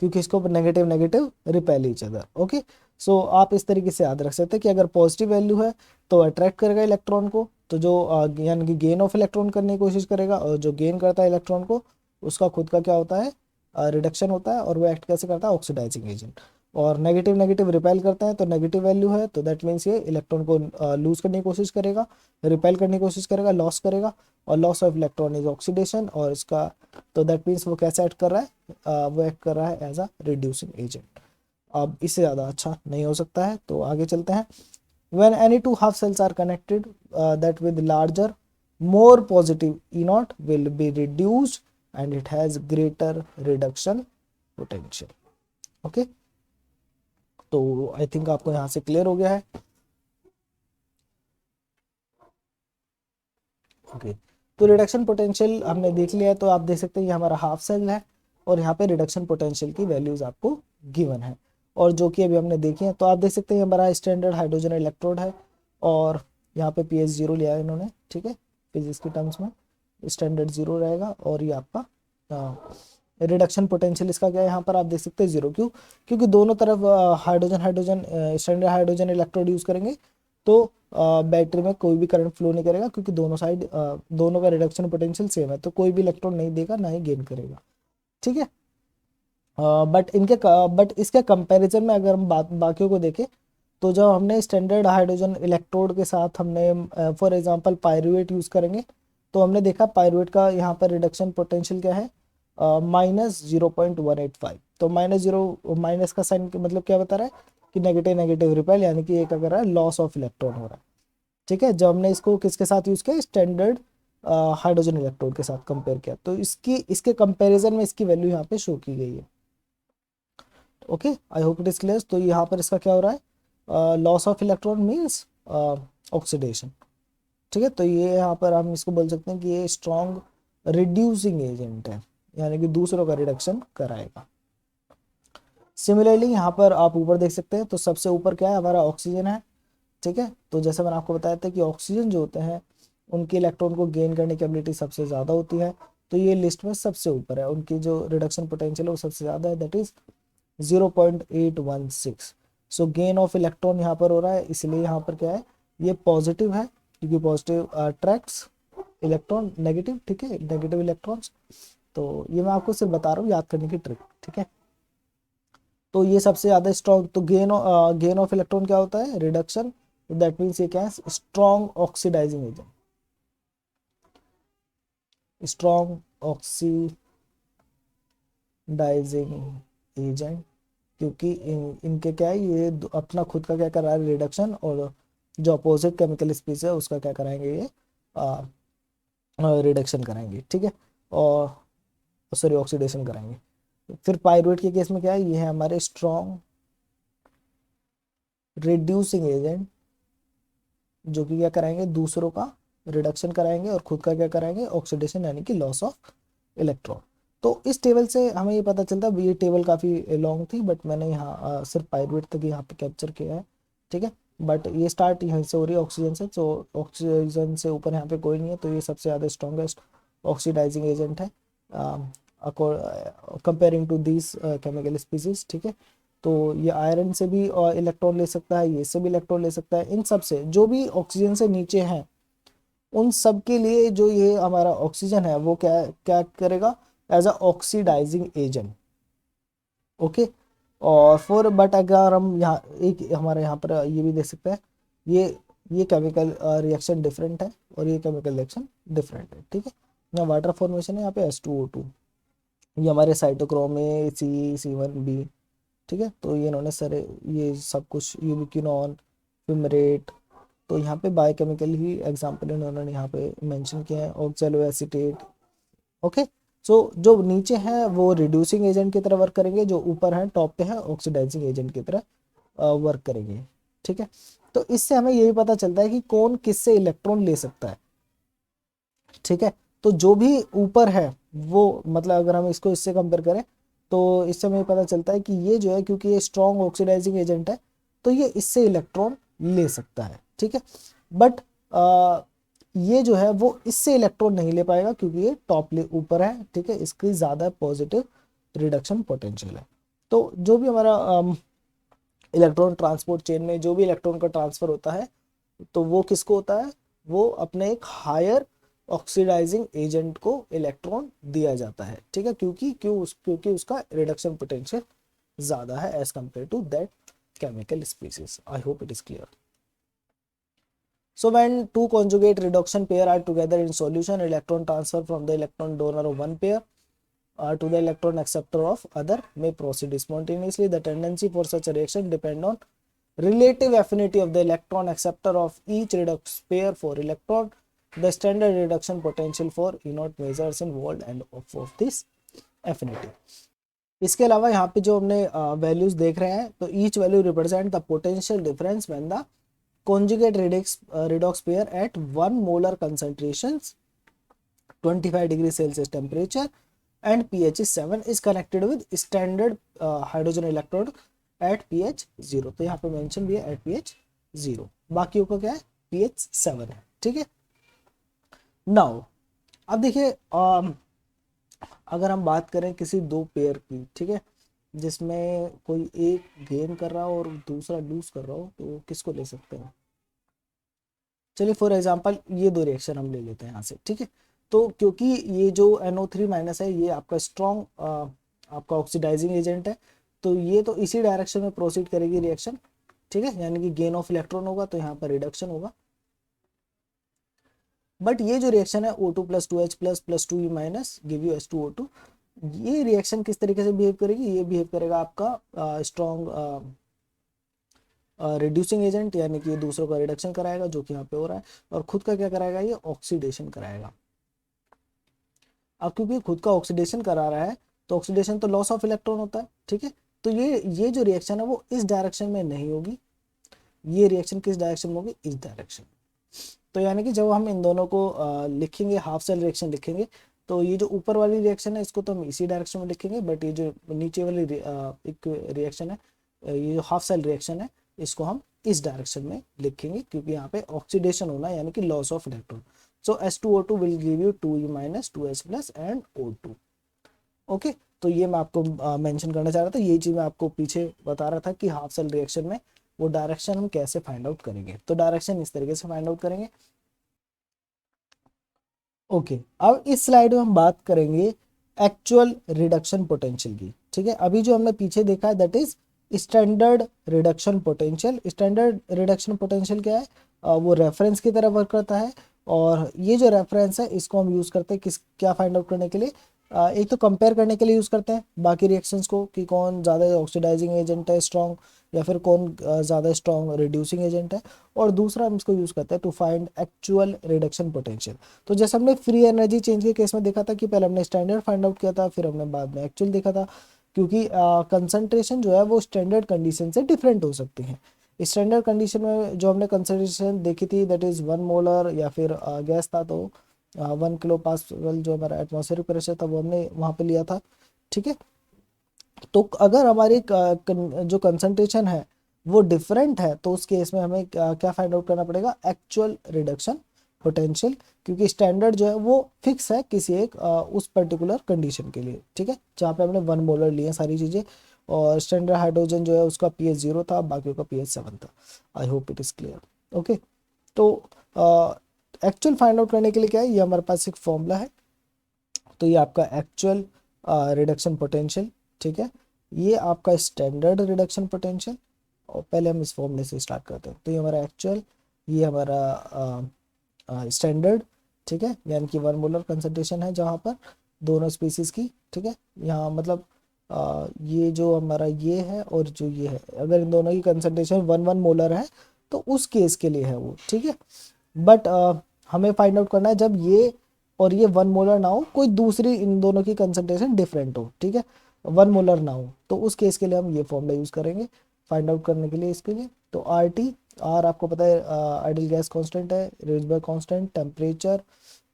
क्योंकि इसके ऊपर negative negative repel each other. Okay, so आप इस तरीके से याद रख सकते हैं कि अगर पॉजिटिव वैल्यू है तो अट्रैक्ट करेगा इलेक्ट्रॉन को, तो जो यानी कि गेन ऑफ इलेक्ट्रॉन करने की कोशिश करेगा, और जो गेन करता है इलेक्ट्रॉन को उसका खुद का क्या होता है, रिडक्शन होता है, और वो एक्ट कैसे करता है, ऑक्सीडाइजिंग एजेंट। और नेगेटिव नेगेटिव रिपेल करता है, तो नेगेटिव वैल्यू है तो दैट मीन्स ये इलेक्ट्रॉन को लूज करने की कोशिश करेगा, रिपेल करने की कोशिश करेगा, लॉस करेगा। और loss of electron is oxidation, और इसका तो दैट मीन्स वो कैसे एक्ट कर रहा है, वो एक्ट कर रहा है एज अ रिड्यूसिंग एजेंट। अब इससे ज़्यादा अच्छा नहीं हो सकता है, तो आगे चलते हैं। when any two half cells are connected, that with larger more positive E naught will be reduced and it has greater reduction potential। Okay, तो आई थिंक आपको यहाँ से क्लियर हो गया है। ओके, तो रिडक्शन पोटेंशियल हमने देख लिया है, तो आप देख सकते हैं ये हमारा हाफ सेल है और यहाँ पे रिडक्शन पोटेंशियल की वैल्यूज आपको गिवन है, और जो कि अभी हमने देखी है। तो आप देख सकते हैं हमारा स्टैंडर्ड हाइड्रोजन इलेक्ट्रोड है, और यहाँ पे pH 0 लिया है इन्होंने। ठीक है, फिजिक्स के टर्म्स में स्टैंडर्ड 0 रहेगा, और ये आपका रिडक्शन पोटेंशियल इसका क्या है, यहाँ पर आप देख सकते हैं 0। क्यों, क्योंकि दोनों तरफ hydrogen hydrogen standard hydrogen electrode use करेंगे तो बैटरी में कोई भी करंट फ्लो नहीं करेगा, क्योंकि दोनों साइड दोनों का रिडक्शन पोटेंशियल सेम है, तो कोई भी इलेक्ट्रॉन नहीं देगा ना ही गेन करेगा। ठीक है, बट इसके कंपैरिजन में अगर हम बाकियों को देखें, तो जब हमने स्टैंडर्ड हाइड्रोजन इलेक्ट्रोड के साथ हमने फॉर एग्जांपल पायरुवेट यूज़ करेंगे, तो हमने देखा पायरुवेट का यहाँ पर रिडक्शन पोटेंशियल क्या है, -0.185। तो माइनस का साइन मतलब क्या बता रहा है कि नेगेटिव नेगेटिव रिपेल, यानी कि एक अगर है लॉस ऑफ इलेक्ट्रॉन हो रहा है। ठीक है, जब हमने इसको किसके साथ यूज़ किया, स्टैंडर्ड हाइड्रोजन इलेक्ट्रोड के साथ कंपेयर किया, तो इसके कंपेरिजन में इसकी वैल्यू यहाँ पे शो की गई है। Okay, I hope it is clear. तो यहाँ पर इसका क्या हो रहा है, loss of electron means oxidation. ठीक है, तो ये यहाँ पर हम इसको बोल सकते हैं कि ये स्ट्रॉन्ग रिड्यूसिंग एजेंट है, यानी कि दूसरों का रिडक्शन कराएगा। सिमिलरली यहाँ पर आप ऊपर देख सकते हैं, तो सबसे ऊपर क्या है, हमारा ऑक्सीजन है। ठीक है, तो जैसे मैंने आपको बताया था कि ऑक्सीजन जो होते हैं उनके इलेक्ट्रॉन को गेन करने की एबिलिटी सबसे ज़्यादा होती है, तो ये लिस्ट में सबसे ऊपर है, उनकी जो रिडक्शन पोटेंशियल है वो सबसे ज़्यादा है, that is 0.816। So gain of electron यहाँ पर हो रहा है, इसलिए यहाँ पर क्या है, ये पॉजिटिव है, क्योंकि पॉजिटिव अट्रैक्ट्स इलेक्ट्रॉन नेगेटिव। ठीक है, नेगेटिव इलेक्ट्रॉन्स। तो ये मैं आपको सिर्फ बता रहा हूँ याद करने की ट्रिक। ठीक है, तो ये सबसे ज़्यादा स्ट्रॉन्ग, तो गेन ऑफ इलेक्ट्रॉन क्या होता है, रिडक्शन। दैट मीन्स ये क्या है, strong oxidizing agent, strong oxidizing agent, क्योंकि इनके क्या है, ये अपना खुद का क्या कर रहा है, रिडक्शन, और जो अपोजिट केमिकल स्पीसीज है उसका क्या कराएंगे, ये रिडक्शन कराएंगे। ठीक है, और सॉरी ऑक्सीडेशन कराएंगे। फिर पायरुवेट के केस में क्या है, ये है हमारे स्ट्रॉन्ग रिड्यूसिंग एजेंट, जो कि क्या कराएंगे, दूसरों का रिडक्शन कराएंगे और खुद का क्या कराएंगे, ऑक्सीडेशन, यानी कि लॉस ऑफ इलेक्ट्रॉन। तो इस टेबल से हमें ये पता चलता है, ये टेबल काफ़ी लॉन्ग थी बट मैंने यहाँ सिर्फ पायरुवेट तक यहाँ पे कैप्चर किया है। ठीक है, बट ये स्टार्ट यहाँ से हो रही है ऑक्सीजन से, तो ऑक्सीजन से ऊपर यहाँ पे कोई नहीं है, तो ये सबसे ज़्यादा स्ट्रॉन्गेस्ट ऑक्सीडाइजिंग एजेंट है comparing to this chemical species. ठीक है, तो ये आयरन से भी इलेक्ट्रॉन ले सकता है, ये से भी इलेक्ट्रॉन ले सकता है, इन सब से जो भी ऑक्सीजन से नीचे हैं उन सब के लिए जो ये हमारा ऑक्सीजन है वो क्या क्या करेगा, as a oxidizing agent. Okay, और फिर बट अगर हम यहाँ एक हमारे यहाँ पर ये भी देख सकते हैं, ये केमिकल रिएक्शन डिफरेंट है और ये केमिकल रिएक्शन डिफरेंट है। ठीक है, यहाँ वाटर फॉर्मेशन है, यहाँ पे H2O2, ये हमारे साइटोक्रोम ए C1b। ठीक है, तो ये इन्होंने सारे ये सब कुछ यूबिक्विनोन, फिमरेट, तो यहाँ पे बायोकेमिकल ही एग्जांपल इन्होंने यहाँ पे मेंशन किया है, ऑक्सैलो एसीटेट। ओके, सो जो नीचे है वो रिड्यूसिंग एजेंट की तरह वर्क करेंगे, जो ऊपर है टॉप पे है ऑक्सीडाइजिंग एजेंट की तरह वर्क करेंगे। ठीक है, तो इससे हमें यही पता चलता है कि कौन किससे इलेक्ट्रॉन ले सकता है। ठीक है, तो जो भी ऊपर है वो, मतलब अगर हम इसको इससे कंपेयर करें तो इससे हमें पता चलता है कि ये जो है, क्योंकि ये स्ट्रॉन्ग ऑक्सीडाइजिंग एजेंट है तो ये इससे इलेक्ट्रॉन ले सकता है। ठीक है, बट ये जो है वो इससे इलेक्ट्रॉन नहीं ले पाएगा, क्योंकि ये टॉप ऊपर है। ठीक है, इसकी ज़्यादा पॉजिटिव रिडक्शन पोटेंशियल है। तो जो भी हमारा इलेक्ट्रॉन ट्रांसपोर्ट चेन में जो भी इलेक्ट्रॉन का ट्रांसफर होता है, तो वो किसको होता है, वो अपने एक हायर ऑक्सीडाइजिंग एजेंट को इलेक्ट्रॉन दिया जाता है। ठीक है, क्योंकि उसका रिडक्शन पोटेंशियल ज़्यादा है as compare to that chemical species. I hope it is clear. So when two conjugate reduction pair are together in solution, electron transfer from the electron donor of one pair to the electron acceptor of other may proceed spontaneously. The tendency for such a reaction depend on relative affinity of the electron acceptor of each redox pair for electron. The standard reduction potential for E0 measures in volt and of this affinity. इसके अलावा यहाँ पे जो हमने values देख रहे हैं, तो each value represent the potential difference when the conjugate redox pair at 1 molar concentrations 25 degree Celsius temperature and pH is 7 is connected with standard hydrogen electrode at pH 0। तो यहाँ पे मेंशन भी है at pH 0, बाकियों का क्या है pH 7 है। ठीक है, नाउ अब देखिए अगर हम बात करें किसी दो पेयर की, ठीक है, जिसमें कोई एक गेन कर रहा हो और दूसरा लूज कर रहा हो, तो किसको ले सकते हैं। चलिए फॉर एग्जांपल ये दो रिएक्शन हम ले लेते हैं यहाँ से। ठीक है, तो क्योंकि ये जो NO3 माइनस है ये आपका स्ट्रॉन्ग आपका ऑक्सीडाइजिंग एजेंट है, तो ये तो इसी डायरेक्शन में प्रोसीड करेगी रिएक्शन। ठीक है, यानी कि गेन ऑफ इलेक्ट्रॉन होगा तो यहाँ पर रिडक्शन होगा। बट ये जो रिएक्शन है O2 plus 2H plus plus 2E minus give you H2O2, ये रिएक्शन किस तरीके से बिहेव करेगी, ये बिहेव करेगा आपका स्ट्रॉन्ग रिड्यूसिंग एजेंट, यानी कि दूसरों का रिडक्शन कराएगा जो कि यहाँ पे हो रहा है, और खुद का क्या कराएगा, ये ऑक्सीडेशन कराएगा। अब क्योंकि खुद का ऑक्सीडेशन करा रहा है तो ऑक्सीडेशन तो लॉस ऑफ इलेक्ट्रॉन होता है। ठीक है, तो ये जो रिएक्शन है वो इस डायरेक्शन में नहीं होगी, ये रिएक्शन किस डायरेक्शन में होगी, इस डायरेक्शन। तो यानी कि जब हम इन दोनों को लिखेंगे, हाफ सेल रिएक्शन लिखेंगे, तो ये जो ऊपर वाली रिएक्शन है इसको तो हम इसी डायरेक्शन में लिखेंगे, बट ये जो नीचे वाली एक रिएक्शन है, ये जो हाफ सेल रिएक्शन है, इसको हम इस डायरेक्शन में लिखेंगे, क्योंकि यहाँ पे ऑक्सीडेशन होना है, यानी कि loss of electron. So H2O2 will give you 2E- 2H+ and O2। Okay, तो ये मैं आपको मेंशन करना चाह रहा था, ये चीज मैं आपको पीछे बता रहा था कि हाफ सेल रिएक्शन में वो डायरेक्शन हम कैसे फाइंड आउट करेंगे। तो डायरेक्शन इस तरीके से फाइंड आउट करेंगे। ओके, अब इस स्लाइड में हम बात करेंगे एक्चुअल रिडक्शन पोटेंशियल की। ठीक है, अभी जो हमने पीछे देखा है that is standard reduction potential. Standard reduction potential क्या है? वो रेफरेंस की तरह वर्क करता है, और ये जो रेफरेंस है इसको हम यूज करते हैं किस, क्या फाइंड आउट करने के लिए? एक तो कंपेयर करने के लिए यूज करते हैं बाकी रिएक्शंस को, कि कौन ज़्यादा ऑक्सीडाइजिंग एजेंट है स्ट्रॉन्ग, या फिर कौन ज़्यादा स्ट्रॉन्ग रिड्यूसिंग एजेंट है। और दूसरा हम इसको यूज करते हैं to find actual reduction potential. तो जैसे हमने फ्री एनर्जी चेंज के केस में देखा था कि पहले हमने स्टैंडर्ड फाइंड आउट किया था, फिर हमने बाद में एक्चुअल देखा था, क्योंकि कंसंट्रेशन जो है वो स्टैंडर्ड कंडीशन से डिफरेंट हो सकती है। स्टैंडर्ड कंडीशन में जो हमने कंसंट्रेशन देखी थी दैट इज 1 मोलर, या फिर गैस था तो 1 kPa जो हमारा एटमॉस्फेरिक प्रेशर था वो हमने वहाँ पे लिया था। ठीक है, तो अगर हमारी जो कंसंट्रेशन है वो डिफरेंट है, तो उस केस में हमें क्या फाइंड आउट करना पड़ेगा? एक्चुअल रिडक्शन पोटेंशियल, क्योंकि स्टैंडर्ड जो है वो फिक्स है किसी एक उस पर्टिकुलर कंडीशन के लिए। ठीक है, जहाँ पे हमने 1 मोलर लिए सारी चीज़ें, और स्टैंडर्ड हाइड्रोजन जो है उसका pH 0 था, बाकी का pH 7 था। आई hope it is clear. Okay, तो एक्चुअल फाइंड आउट करने के लिए क्या है, ये हमारे पास एक फॉर्मूला है। तो ये आपका एक्चुअल रिडक्शन पोटेंशियल। ठीक है, ये आपका स्टैंडर्ड रिडक्शन पोटेंशियल, और पहले हम इस फॉर्मूले से स्टार्ट करते हैं। तो ये हमारा एक्चुअल, ये हमारा स्टैंडर्ड। ठीक है, यानी कि 1 मोलर कंसंट्रेशन है जहाँ पर दोनों स्पीसीज की। ठीक है, यहाँ मतलब ये जो हमारा ये है और जो ये है, अगर इन दोनों की कंसंट्रेशन 1 1 मोलर है तो उस केस के लिए है वो। ठीक है, बट हमें फाइंड आउट करना है जब ये और ये 1 मोलर ना हो, कोई दूसरी इन दोनों की कंसंट्रेशन डिफरेंट हो। ठीक है, 1 मोलर ना हो, तो उस केस के लिए हम ये फॉर्मूला यूज करेंगे फाइंड आउट करने के लिए इसके लिए। तो आर टी, आर आपको पता है आइडियल गैस कांस्टेंट है, Rydberg constant, temperature,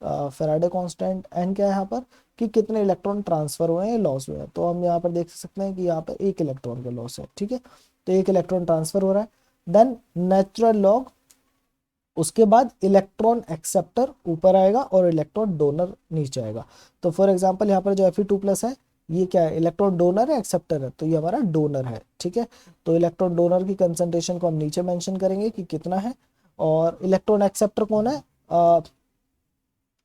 Faraday constant, n क्या है यहाँ पर कि कितने इलेक्ट्रॉन ट्रांसफर हुए हैं, लॉस हुए हैं। तो हम यहाँ पर देख सकते हैं कि यहाँ पर 1 इलेक्ट्रॉन का लॉस है। ठीक है, तो 1 इलेक्ट्रॉन ट्रांसफर हो रहा है। देन नेचुरल लॉग, उसके बाद इलेक्ट्रॉन एक्सेप्टर ऊपर आएगा और इलेक्ट्रॉन डोनर नीचे आएगा। तो फॉर एग्जांपल यहाँ पर जो Fe2+ है, ये क्या है? इलेक्ट्रॉन डोनर है एक्सेप्टर है? तो ये हमारा डोनर है। ठीक है, तो इलेक्ट्रॉन डोनर की कंसंट्रेशन को हम नीचे मेंशन करेंगे कि कितना है। और इलेक्ट्रॉन एक्सेप्टर कौन है?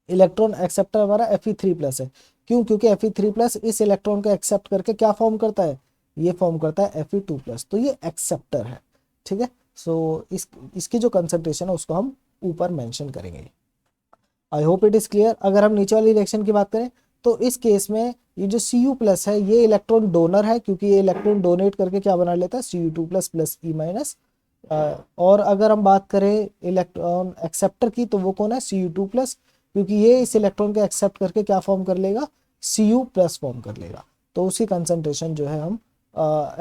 इलेक्ट्रॉन एक्सेप्टर हमारा Fe3+ है। क्यों? क्योंकि Fe3+ इस इलेक्ट्रॉन को एक्सेप्ट करके क्या फॉर्म करता है? ये फॉर्म करता है Fe2+, तो ये एक्सेप्टर है। ठीक है, सो इसकी जो कंसंट्रेशन है उसको हम ऊपर मेंशन करेंगे। आई होप इट इज क्लियर। अगर हम नीचे वाली रिएक्शन की बात करें तो इस केस में ये जो Cu+ है ये इलेक्ट्रॉन डोनर है, क्योंकि ये इलेक्ट्रॉन डोनेट करके क्या बना लेता है? Cu2+ plus E-। और अगर हम बात करें इलेक्ट्रॉन एक्सेप्टर की तो वो कौन है? Cu2+, क्योंकि ये इस इलेक्ट्रॉन को एक्सेप्ट करके क्या फॉर्म कर लेगा? Cu+ फॉर्म कर लेगा। तो उसकी कंसंट्रेशन जो है हम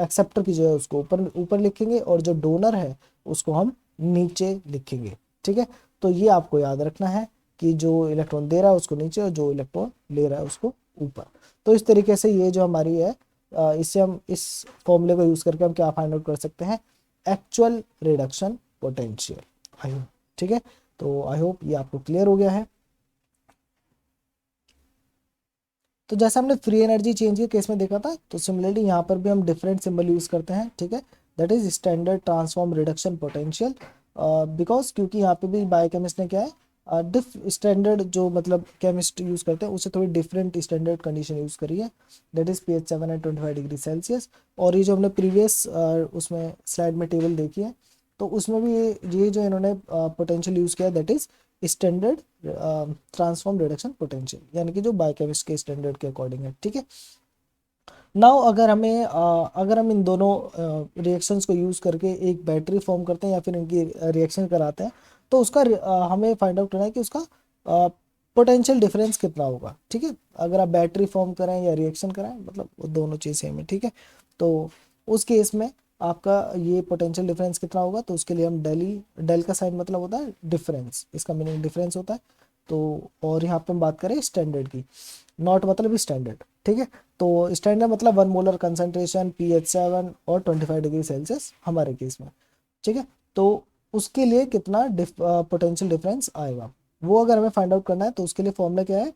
एक्सेप्टर की जो है उसको ऊपर ऊपर लिखेंगे, और जो डोनर है उसको हम नीचे लिखेंगे। ठीक है, तो ये आपको याद रखना है कि जो इलेक्ट्रॉन दे रहा है उसको नीचे, और जो इलेक्ट्रॉन ले रहा है उसको ऊपर। तो इस तरीके से ये जो हमारी है, इससे हम इस फॉर्मूले को यूज करके हम क्या फाइंड आउट कर सकते हैं? Actual reduction potential. I hope, ठीक है, तो आई होप ये आपको क्लियर हो गया है। तो जैसे हमने फ्री एनर्जी चेंज के केस में देखा था, तो सिमिलरली यहाँ पर भी हम डिफरेंट सिंबल यूज करते हैं। ठीक है, that is standard transform reduction potential, because क्योंकि यहाँ पे भी बायोकेमिस्ट ने क्या है, डिफ स्टैंडर्ड जो मतलब केमिस्ट यूज करते हैं उससे थोड़ी डिफरेंट स्टैंडर्ड कंडीशन यूज करी है, that is pH 7 and 25 degree Celsius. और ये जो हमने प्रीवियस उसमें स्लाइड में टेबल देखी है, तो उसमें भी ये जो इन्होंने पोटेंशियल यूज किया that is standard transform reduction potential, यानी कि जो बायोकेमिस्ट के स्टैंडर्ड के अकॉर्डिंग है। ठीक है, नाउ अगर हमें अगर हम इन दोनों रिएक्शंस को यूज करके एक बैटरी फॉर्म करते हैं या फिर इनकी रिएक्शन कराते हैं, तो उसका हमें फाइंड आउट करना है कि उसका पोटेंशियल डिफरेंस कितना होगा। ठीक है, अगर आप बैटरी फॉर्म करें या रिएक्शन कराएं, मतलब वो दोनों चीज़ सेम है। ठीक है, तो उस केस में आपका ये पोटेंशियल डिफरेंस कितना होगा, तो उसके लिए हम डेल ई, डेल का साइन मतलब होता है डिफरेंस, इसका मीनिंग डिफरेंस होता है। तो और यहाँ पे हम बात करें स्टैंडर्ड की, नॉट मतलब स्टैंडर्ड, ठीक है। तो स्टैंडर्ड मतलब 1 मोलर कंसंट्रेशन pH 7 और 25 डिग्री सेल्सियस हमारे केस में, ठीक है। तो उसके लिए कितना पोटेंशियल डिफरेंस आएगा, वो अगर हमें फाइंड आउट करना है तो उसके लिए फॉर्मूला क्या है,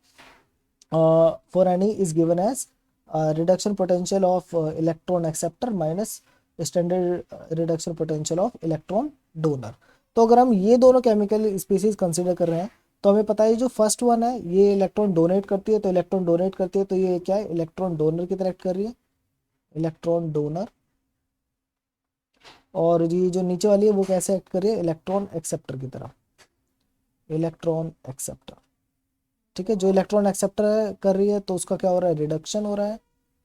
for any is given as reduction potential of electron acceptor minus standard reduction potential of electron donor. तो अगर हम ये दोनों केमिकल स्पीसीज कंसिडर कर रहे हैं तो हमें पता है जो फर्स्ट वन है ये इलेक्ट्रॉन डोनेट करती है, तो इलेक्ट्रॉन डोनेट करती है तो ये क्या है, इलेक्ट्रॉन डोनर की तरह एक्ट कर रही है, इलेक्ट्रॉन डोनर। और ये जो नीचे वाली है वो कैसे एक्ट कर रही है, इलेक्ट्रॉन एक्सेप्टर की तरह, इलेक्ट्रॉन एक्सेप्टर, ठीक है। जो इलेक्ट्रॉन एक्सेप्टर कर रही है तो उसका क्या हो रहा है, रिडक्शन हो रहा है,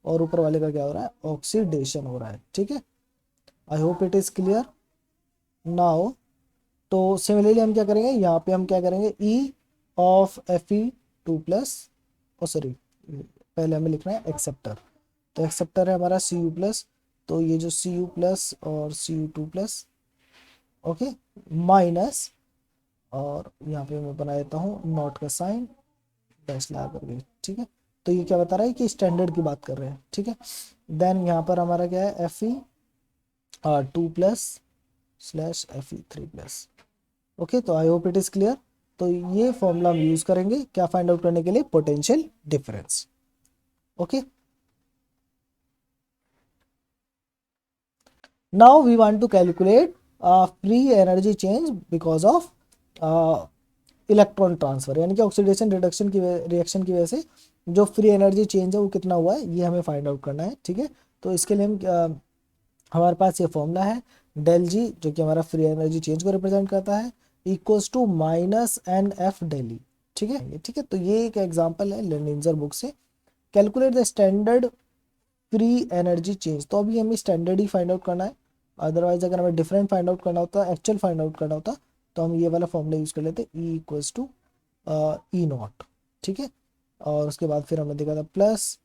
और ऊपर वाले का क्या हो रहा है, ऑक्सीडेशन हो रहा है, ठीक है। I hope it is clear now. तो सिमिलरली हम क्या करेंगे, यहाँ पे हम क्या करेंगे, ई ऑफ Fe2+, ओ सॉरी पहले हमें लिखना है एक्सेप्टर, तो एक्सेप्टर है हमारा Cu+, तो ये जो Cu+ और Cu2+, ओके, माइनस, और यहाँ पे मैं बना देता हूँ नॉट का साइन डैश लगा करके, ठीक है। तो ये क्या बता रहा है कि स्टैंडर्ड की बात कर रहे हैं, ठीक है। देन यहाँ पर हमारा क्या है, Fe2+/Fe3+, ओके। तो आई होप इट इज क्लियर। तो ये फॉर्मूला हम यूज करेंगे क्या फाइंड आउट करने के लिए, potential difference, okay. Now we want to calculate free energy change because of electron transfer, यानी कि ऑक्सीडेशन रिडक्शन की रिएक्शन की वजह से जो फ्री एनर्जी चेंज है वो कितना हुआ है, ये हमें फाइंड आउट करना है, ठीक है। तो इसके लिए हम हमारे पास ये फॉर्मूला है डेल जी, जो कि हमारा फ्री एनर्जी चेंज को रिप्रेजेंट करता है, इक्वल्स टू -NF डेली, ठीक है, ठीक है। तो ये एक एग्जांपल है लेनिंजर बुक से, calculate the standard free energy change. तो अभी हमें स्टैंडर्ड ही फाइंड आउट करना है, अदरवाइज अगर हमें डिफरेंट फाइंड आउट करना होता, एक्चुअल फाइंड आउट करना होता, तो हम ये वाला फॉर्मूला यूज कर लेते, E equals to E naught, ठीक है। और उसके बाद फिर हमने देखा था प्लस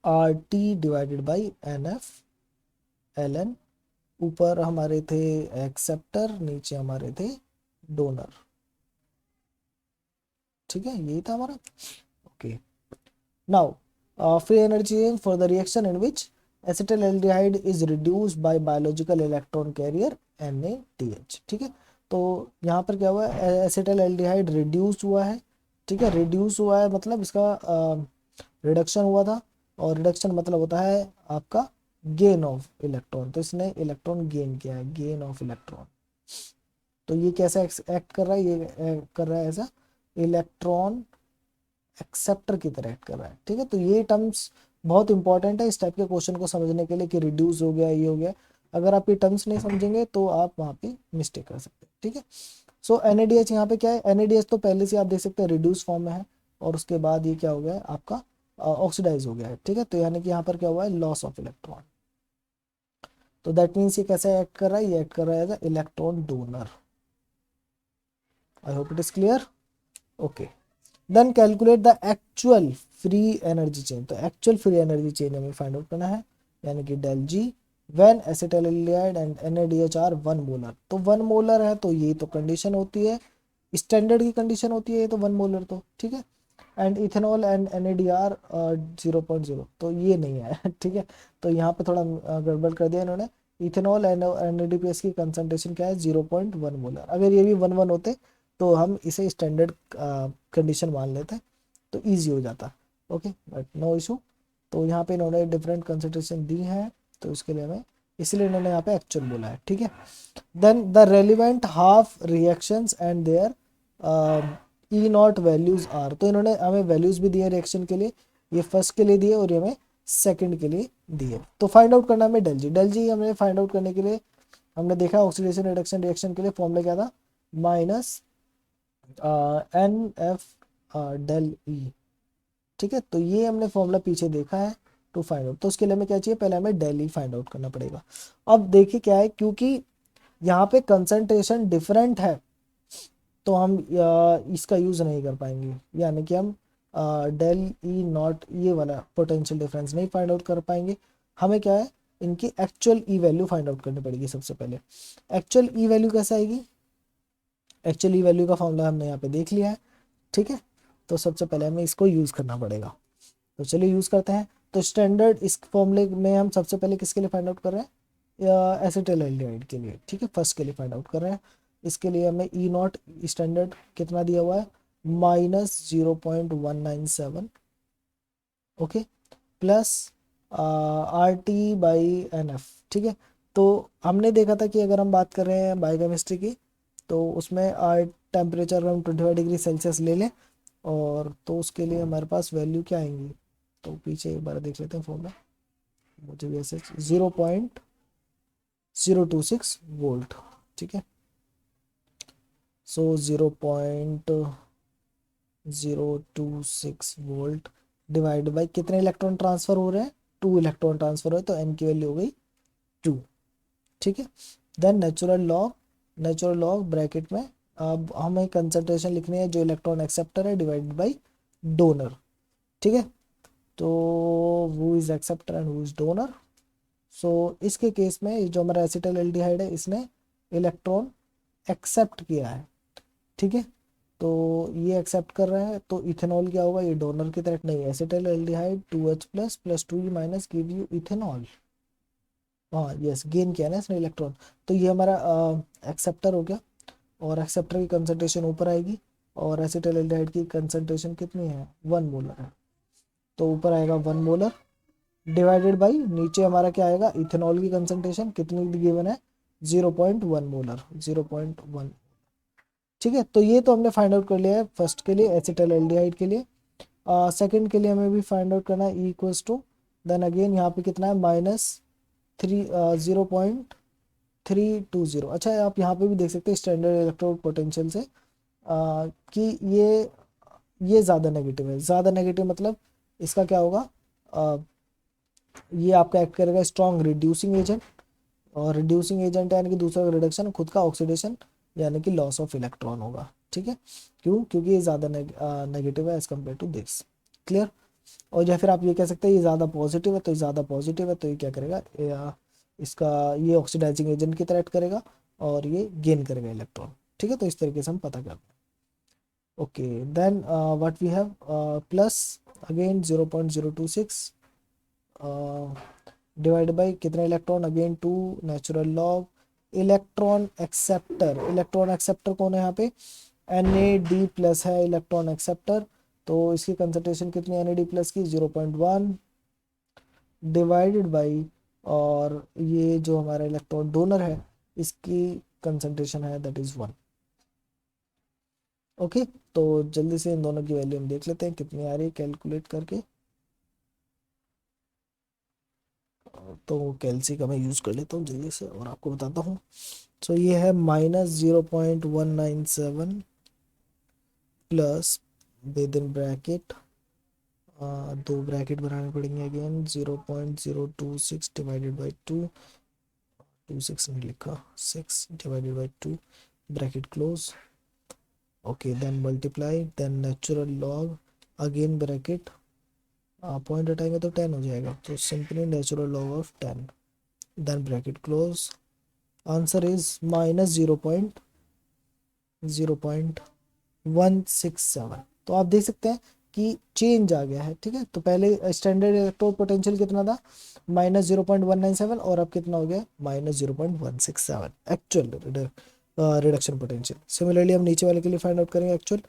RT/NF/LN, ऊपर हमारे थे एक्सेप्टर, नीचे हमारे थे डोनर, ठीक है, यही था हमारा, okay. Now free energy change for the reaction in which acetaldehyde is reduced by biological electron carrier NADH, ठीक है। तो यहाँ पर क्या हुआ है, एसिटाल्डिहाइड रिड्यूस हुआ है, ठीक है, रिड्यूस हुआ है मतलब इसका रिडक्शन हुआ था, और रिडक्शन मतलब होता है आपका गेन ऑफ इलेक्ट्रॉन, तो इसने इलेक्ट्रॉन गेन किया है, गेन ऑफ इलेक्ट्रॉन। तो ये कैसा एक्ट कर रहा है, ये कर रहा है ऐसा इलेक्ट्रॉन एक्सेप्टर की तरह एक्ट कर रहा है, ठीक है। तो ये टर्म्स बहुत इंपॉर्टेंट है इस टाइप के क्वेश्चन को समझने के लिए कि रिड्यूस हो गया, ये हो गया, अगर आप ये टर्म्स नहीं समझेंगे तो आप वहाँ पे मिस्टेक कर सकते हैं, ठीक है। सो NADH यहाँ पे क्या है, NADH तो पहले से आप देख सकते हैं रिड्यूस फॉर्म में है, और उसके बाद ये क्या हो गया है आपका ऑक्सीडाइज हो गया है, ठीक है। तो यानी कि यहाँ पर क्या हुआ है, लॉस ऑफ इलेक्ट्रॉन। तो दैट मीन्स ये कैसे एक्ट कर रहा है, ये एक्ट कर रहा है electron donor. I hope it is clear, okay. Then calculate the actual free energy change, तो एक्चुअल फ्री एनर्जी चेंज हमें फाइंड आउट करना है, यानी कि del G when acetaldehyde and NADH are 1 molar. तो 1 मोलर है तो ये तो कंडीशन होती है, स्टैंडर्ड की कंडीशन होती है ये तो 1 मोलर, तो ठीक है। एंड इथेनॉल एंड NADR 0.0, तो ये नहीं है ठीक है। तो यहाँ पे थोड़ा गड़बड़ कर दिया इन्होंने, इथेनॉल एंड NADPH की कंसंट्रेशन क्या है, 0.1 मोलर, अगर ये भी 1 होते तो हम इसे स्टैंडर्ड कंडीशन मान लेते तो ईजी हो जाता, ओके, बट नो इशू। तो यहाँ पे इन्होंने डिफरेंट कंसंट्रेशन दी है, तो इसके लिए हमें, इसलिए इन्होंने यहाँ पे एक्चुअल बोला है, ठीक है। Then the relevant half reactions and their E0 values are, तो इन्होंने हमें वैल्यूज भी दिए रिएक्शन के लिए, ये फर्स्ट के लिए दिए और ये हमें सेकंड के लिए दिए। तो फाइंड आउट करना हमें डेल जी, डेल जी हमें फाइंड आउट करने के लिए हमने देखा ऑक्सीडेशन रिडक्शन रिएक्शन के लिए फॉर्मूला क्या था, -NF डेल ई, ठीक है। तो ये हमने फॉर्मूला पीछे देखा है टू फाइंड आउट, तो उसके लिए हमें क्या चाहिए, पहले हमें डेल ई फाइंड आउट करना पड़ेगा। अब देखिए क्या है, क्योंकि यहाँ पे कंसंट्रेशन डिफरेंट है तो हम इसका यूज नहीं कर पाएंगे, यानी कि हम डेल ई नॉट ये वाला पोटेंशियल डिफरेंस नहीं फाइंड आउट कर पाएंगे। हमें क्या है, इनकी एक्चुअल ई वैल्यू फाइंड आउट करनी पड़ेगी सबसे पहले। एक्चुअल ई वैल्यू कैसे आएगी? एक्चुअल ई वैल्यू का फॉर्मूला हमने यहाँ पे देख लिया है, ठीक है। तो सबसे पहले हमें इसको यूज़ करना पड़ेगा, तो चलिए यूज़ करते हैं। तो स्टैंडर्ड इस फॉर्मूले में हम सबसे पहले किसके लिए फाइंड आउट कर रहे हैं? एसिटिल्डिहाइड के लिए, ठीक है, फर्स्ट के लिए फाइंड आउट कर रहे हैं। इसके लिए हमें ई नॉट स्टैंडर्ड कितना दिया हुआ है? -0.197, ओके, प्लस RT/NF, ठीक है। तो हमने देखा था कि अगर हम बात कर रहे हैं बायोकेमिस्ट्री की, तो उसमें टेम्परेचर हम 25 डिग्री सेल्सियस ले लें, और तो उसके लिए हमारे पास वैल्यू क्या आएंगी? तो पीछे एक बार देख लेते हैं फॉर्मूला, मुझे भी ऐसे 0.026 वोल्ट, ठीक है। सो 0.026 वोल्ट डिवाइड बाई कितने इलेक्ट्रॉन ट्रांसफर हो रहे हैं? 2 इलेक्ट्रॉन ट्रांसफर हो रहे, तो एन की वैल्यू हो गई 2, ठीक है। देन नेचुरल लॉग ब्रैकेट में अब हमें कंसंट्रेशन लिखनी है जो इलेक्ट्रॉन एक्सेप्टर है डिवाइडेड बाई डोनर, ठीक है। तो वो इज एक्सेप्टर एंड वो इज डोनर। सो इसके केस में जो हमारा एसिटाइल एल्डिहाइड है, इसने इलेक्ट्रॉन एक्सेप्ट किया है, ठीक है। तो ये एक्सेप्ट कर रहा है, तो इथेनॉल क्या होगा? ये डोनर की तरह नहीं, acetyl aldehyde 2H plus plus 2E minus give you ethanol. हाँ यस, गेन किया ना इसने इलेक्ट्रॉन, तो ये हमारा एक्सेप्टर हो गया, और एक्सेप्टर की कंसंट्रेशन ऊपर आएगी, और एसिटाइल एल्डिहाइड की कंसंट्रेशन कितनी है? 1 मोलर है, तो ऊपर आएगा 1 मोलर डिवाइडेड बाई नीचे हमारा क्या आएगा? इथेनॉल की कंसंट्रेशन कितनी गिवन है? 0.1 मोलर, 0.1, ठीक है। तो ये तो हमने फाइंड आउट कर लिया है फर्स्ट के लिए, एसिटाइल एल्डिहाइड के लिए। सेकंड के लिए हमें भी फाइंड आउट करना है, E equals to, then again यहाँ पे कितना है? -0.320। अच्छा, आप यहाँ पे भी देख सकते हैं स्टैंडर्ड इलेक्ट्रोड पोटेंशियल से कि ये ज़्यादा नेगेटिव है। ज़्यादा नेगेटिव मतलब इसका क्या होगा? आ, ये आपका एक्ट करेगा स्ट्रॉन्ग रिड्यूसिंग एजेंट, और रिड्यूसिंग एजेंट यानी कि दूसरा रिडक्शन, खुद का ऑक्सीडेशन यानी कि लॉस ऑफ इलेक्ट्रॉन होगा, ठीक है। क्यों? क्योंकि ये ज़्यादा नेगेटिव है as compare to this, clear. और या फिर आप ये कह सकते हैं ये ज़्यादा पॉजिटिव है, तो ये ज़्यादा पॉजिटिव है, तो ये क्या करेगा? इसका ये ऑक्सीडाइजिंग एजेंट की तरह एक्ट करेगा, और ये गेन करेगा इलेक्ट्रॉन, ठीक है। तो इस तरीके से हम पता करते हैं। Okay, then what we have, plus again 0.026 divide by कितने electron? Again 2, natural log electron acceptor कौन है यहाँ पे? Na D प्लस है इलेक्ट्रॉन एक्सेप्टर, तो इसकी कंसंट्रेशन कितनी Na D प्लस की? 0.1 डिवाइडेड बाई, और ये जो हमारा इलेक्ट्रॉन डोनर है इसकी कंसंट्रेशन है दैट इज 1, ओके। तो जल्दी से इन दोनों की वैल्यू हम देख लेते हैं कितनी आ रही है कैलकुलेट करके। तो कैल्सी का मैं यूज़ कर लेता हूँ जल्दी से और आपको बताता हूँ। सो ये है -0.197 प्लस विद इन ब्रैकेट, दो ब्रैकेट बनाने पड़ेंगे अगेन, 0.026 डिवाइडेड बाई 2, 6 नहीं लिखा, 6 divided by 2, bracket close, okay, then multiply, then natural log, again bracket, point हटाएंगे तो 10 हो जाएगा, तो simply natural log of 10, then bracket close, answer is -0.167। तो आप देख सकते हैं कि चेंज आ गया है, ठीक है। तो पहले स्टैंडर्ड इलेक्ट्रोड पोटेंशियल कितना था? -0.197, और अब कितना हो गया? -0.167 एक्चुअल रिडक्शन पोटेंशियल। सिमिलरली हम नीचे वाले के लिए फाइंड आउट करेंगे actual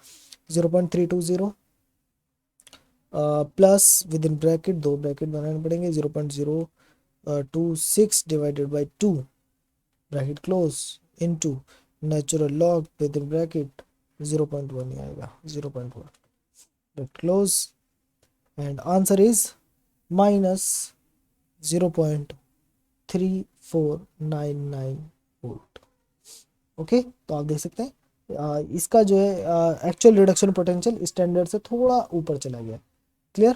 0.320 plus with in bracket, दो ब्रैकेट बनाने पड़ेंगे, 0.026 divided by 2, bracket close, into natural log with in bracket 0.1 ही आएगा, 0.1, bracket close, and answer is -0.3499 volt, okay. तो आप देख सकते हैं इसका जो है एक्चुअल रिडक्शन पोटेंशियल स्टैंडर्ड से थोड़ा ऊपर चला गया, क्लियर।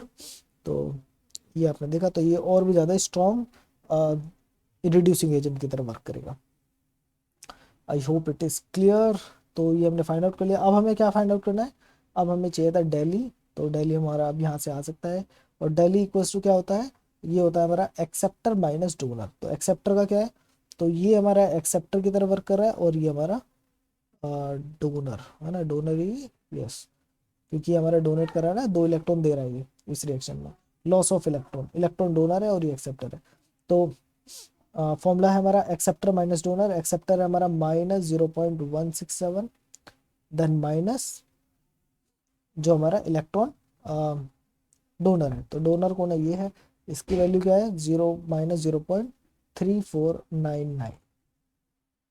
तो ये आपने देखा, तो ये और भी ज़्यादा स्ट्रॉन्ग रिड्यूसिंग एजेंट की तरह वर्क करेगा। आई होप इट इज़ क्लियर। तो ये हमने फाइंड आउट कर लिया। अब हमें क्या फाइंड आउट करना है? अब हमें चाहिए था डेली, तो डेली हमारा अब यहाँ से आ सकता है, और डेली इक्वल्स टू क्या होता है? ये होता है हमारा एक्सेप्टर माइनस डोनर। तो एक्सेप्टर का क्या है, तो ये हमारा एक्सेप्टर की तरह वर्क कर रहा है और ये हमारा डोनर है ना, डोनर ही, यस, क्योंकि हमारा डोनेट कर रहा है ना, 2 इलेक्ट्रॉन दे रहा है ये इस रिएक्शन में, loss of electron, electron donor है और ये एक्सेप्टर है। तो फॉर्मूला है हमारा एक्सेप्टर माइनस डोनर, एक्सेप्टर है हमारा -0.167, देन माइनस जो हमारा इलेक्ट्रॉन डोनर है, तो डोनर कौन है, ये है, इसकी वैल्यू क्या है, -0.3499।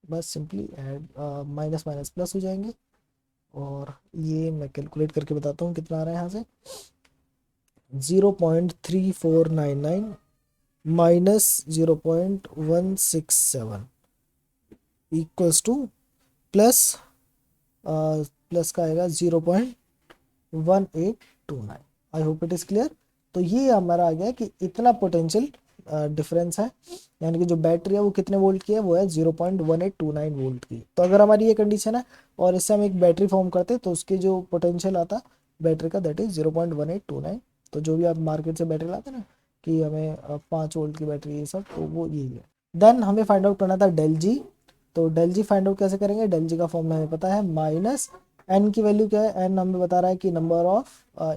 बस simply add minus minus plus हो जाएंगे, और ये मैं कैलकुलेट करके बताता हूँ कितना आ रहा है यहाँ से, 0.3499 -0.167 इक्वल्स टू प्लस प्लस का आएगा 0.1829। आई होप इट इज क्लियर। तो ये हमारा आ गया कि इतना पोटेंशियल डिफरेंस है, यानी कि जो बैटरी है वो कितने वोल्ट की है, वो है 0.1829 वोल्ट की। तो अगर हमारी ये कंडीशन है और इससे हम एक बैटरी फॉर्म करते तो उसके जो पोटेंशियल आता बैटरी का, दैट इज 0.1829। तो जो भी आप मार्केट से बैटरी लाते ना कि हमें 5 वोल्ट की बैटरी, ये सब, तो वो यही है। देन हमें फाइंड आउट करना था डेल जी। तो डेल जी फाइंड आउट कैसे करेंगे, डेल जी का फॉर्मूला हमें पता है, माइनस एन की वैल्यू क्या है, एन हमें बता रहा है कि नंबर ऑफ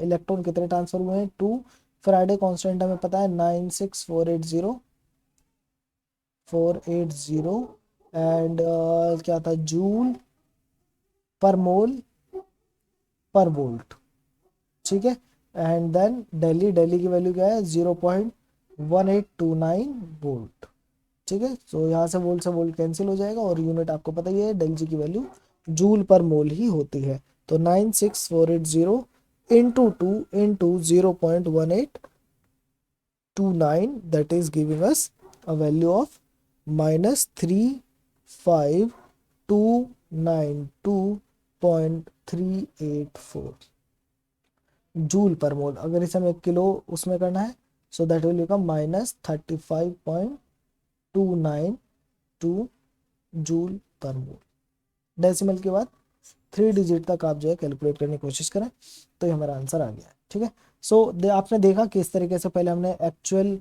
इलेक्ट्रॉन कितने ट्रांसफर हुए हैं, 2। फ्राइडे कांस्टेंट हमें पता है 96480 एंड क्या था, जूल पर मोल पर वोल्ट, ठीक है। एंड देन दिल्ली, दिल्ली की वैल्यू क्या है, 0.1829 वोल्ट, ठीक है। तो यहाँ से वोल्ट कैंसिल हो जाएगा और यूनिट आपको पता ही है, डेल जी की वैल्यू जूल पर मोल ही होती है। तो 96480 into 2 into 0.1829, that is giving us a value of -352292.384 joule per mole. अगर इसे हमें किलो उसमें करना है, so that will become -35.292 joule per mole. Decimal के बाद 3 डिजिट तक आप जो है कैलकुलेट करने की कोशिश करें, तो ये हमारा आंसर आ गया है, ठीक है। सो आपने देखा कि इस तरीके से पहले हमने actual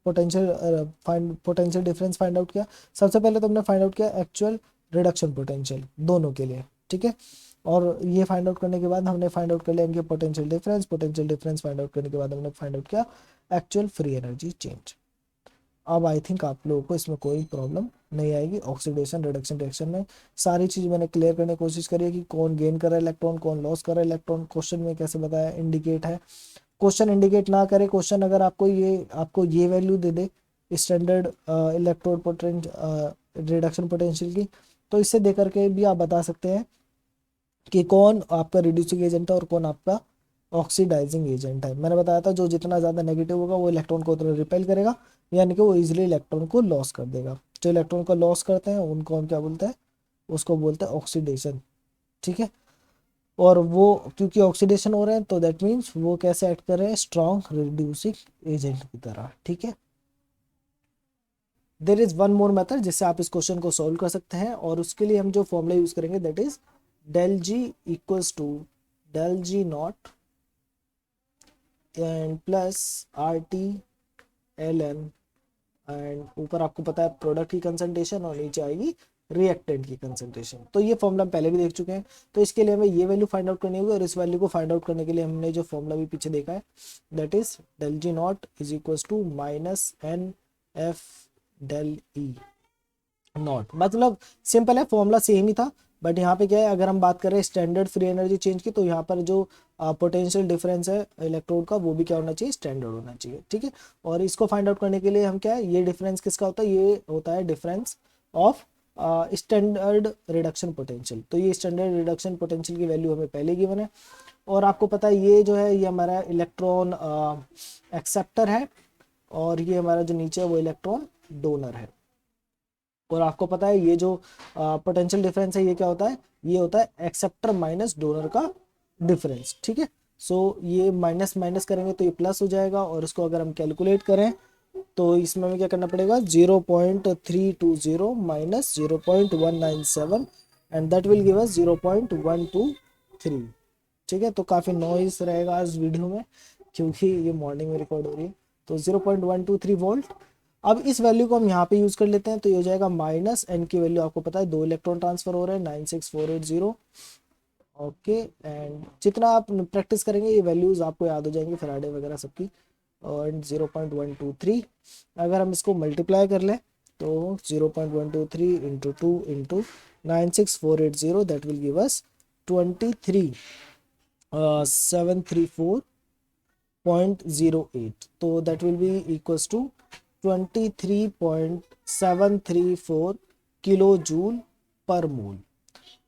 potential difference find out किया। सबसे पहले तो हमने फाइंड आउट किया एक्चुअल रिडक्शन पोटेंशियल दोनों के लिए, ठीक है। और ये फाइंड आउट करने के बाद हमने फाइंड आउट कर लिया इनके पोटेंशियल डिफरेंस फाइंड आउट करने के बाद हमने फाइंड आउट किया एक्चुअल फ्री एनर्जी चेंज। अब आई थिंक आप लोगों को इसमें कोई प्रॉब्लम नहीं आएगी। ऑक्सीडेशन रिडक्शन रिएक्शन में सारी चीज़ मैंने क्लियर करने की कोशिश करी है कि कौन गेन कर रहा है इलेक्ट्रॉन, कौन लॉस कर रहा है इलेक्ट्रॉन। क्वेश्चन में कैसे बताया, इंडिकेट है। क्वेश्चन इंडिकेट ना करे, क्वेश्चन अगर आपको ये वैल्यू दे दे standard electrode potent reduction potential की, तो इससे दे करके भी आप बता सकते हैं कि कौन आपका रिड्यूसिंग एजेंट है और कौन आपका ऑक्सीडाइजिंग एजेंट है। मैंने बताया था जो जितना ज़्यादा नेगेटिव होगा वो इलेक्ट्रॉन को उतना रिपेल करेगा, यानी कि वो इजीली इलेक्ट्रॉन को लॉस कर देगा। जो इलेक्ट्रॉन को लॉस करते हैं उनको हम क्या बोलते हैं, उसको बोलते हैं ऑक्सीडेशन, ठीक है। और वो क्योंकि ऑक्सीडेशन हो रहे हैं तो दैट मीन्स वो कैसे एक्ट कर रहे हैं, स्ट्रॉन्ग रिड्यूसिंग एजेंट की तरह, ठीक है। There is one more method जिससे आप इस क्वेश्चन को सॉल्व कर सकते हैं, और उसके लिए हम जो फॉर्मूला यूज करेंगे that is del G equals to del G naught and plus R T L N, and ऊपर आपको पता है प्रोडक्ट की कंसंट्रेशन और नीचे आएगी रिएक्टेंट की कंसंट्रेशन। तो ये फॉर्मूला हम पहले भी देख चुके हैं, तो इसके लिए हमें ये वैल्यू फाइंड आउट करनी होगी, और इस वैल्यू को फाइंड आउट करने के लिए हमने जो फॉर्मूला भी पीछे देखा है that is del G naught is equals to minus N F del E naught. मतलब सिंपल है, फॉर्मूला सेम ही था, बट यहाँ पे क्या है, अगर हम बात करें स्टैंडर्ड फ्री एनर्जी चेंज की, तो यहाँ पर जो पोटेंशियल डिफरेंस है इलेक्ट्रोड का वो भी क्या होना चाहिए, स्टैंडर्ड होना चाहिए, ठीक है। और इसको फाइंड आउट करने के लिए हम क्या है, ये डिफरेंस किसका होता है, ये होता है difference of standard reduction potential. तो ये स्टैंडर्ड रिडक्शन पोटेंशियल की वैल्यू हमें पहले गिवन है, और आपको पता है ये जो है ये हमारा इलेक्ट्रॉन एक्सेप्टर है, और ये हमारा जो नीचे है वो इलेक्ट्रॉन डोनर है। और आपको पता है ये जो पोटेंशियल डिफरेंस है ये क्या होता है, ये होता है एक्सेप्टर माइनस डोनर का डिफरेंस, ठीक है। सो ये माइनस माइनस करेंगे तो ये प्लस हो जाएगा, और इसको अगर हम कैलकुलेट करें तो इसमें हमें क्या करना पड़ेगा, 0.320 minus 0.197 and that will give अस 0.123, ठीक है। तो काफ़ी नॉइस रहेगा आज वीडियो में क्योंकि ये मॉर्निंग में रिकॉर्ड हो रही है, तो 0.123 वोल्ट। अब इस वैल्यू को हम यहाँ पे यूज़ कर लेते हैं, तो ये हो जाएगा माइनस एन की वैल्यू आपको पता है 2 इलेक्ट्रॉन ट्रांसफर हो रहे हैं 96480। ओके, एंड जितना आप प्रैक्टिस करेंगे ये वैल्यूज़ आपको याद हो जाएंगी फैराडे वगैरह सबकी। और 0.123 अगर हम इसको मल्टीप्लाई कर लें तो 0.123 into 2 into 96480 that will give us 23,734.08, तो that will be equals to 23.734 kilo joule per mole.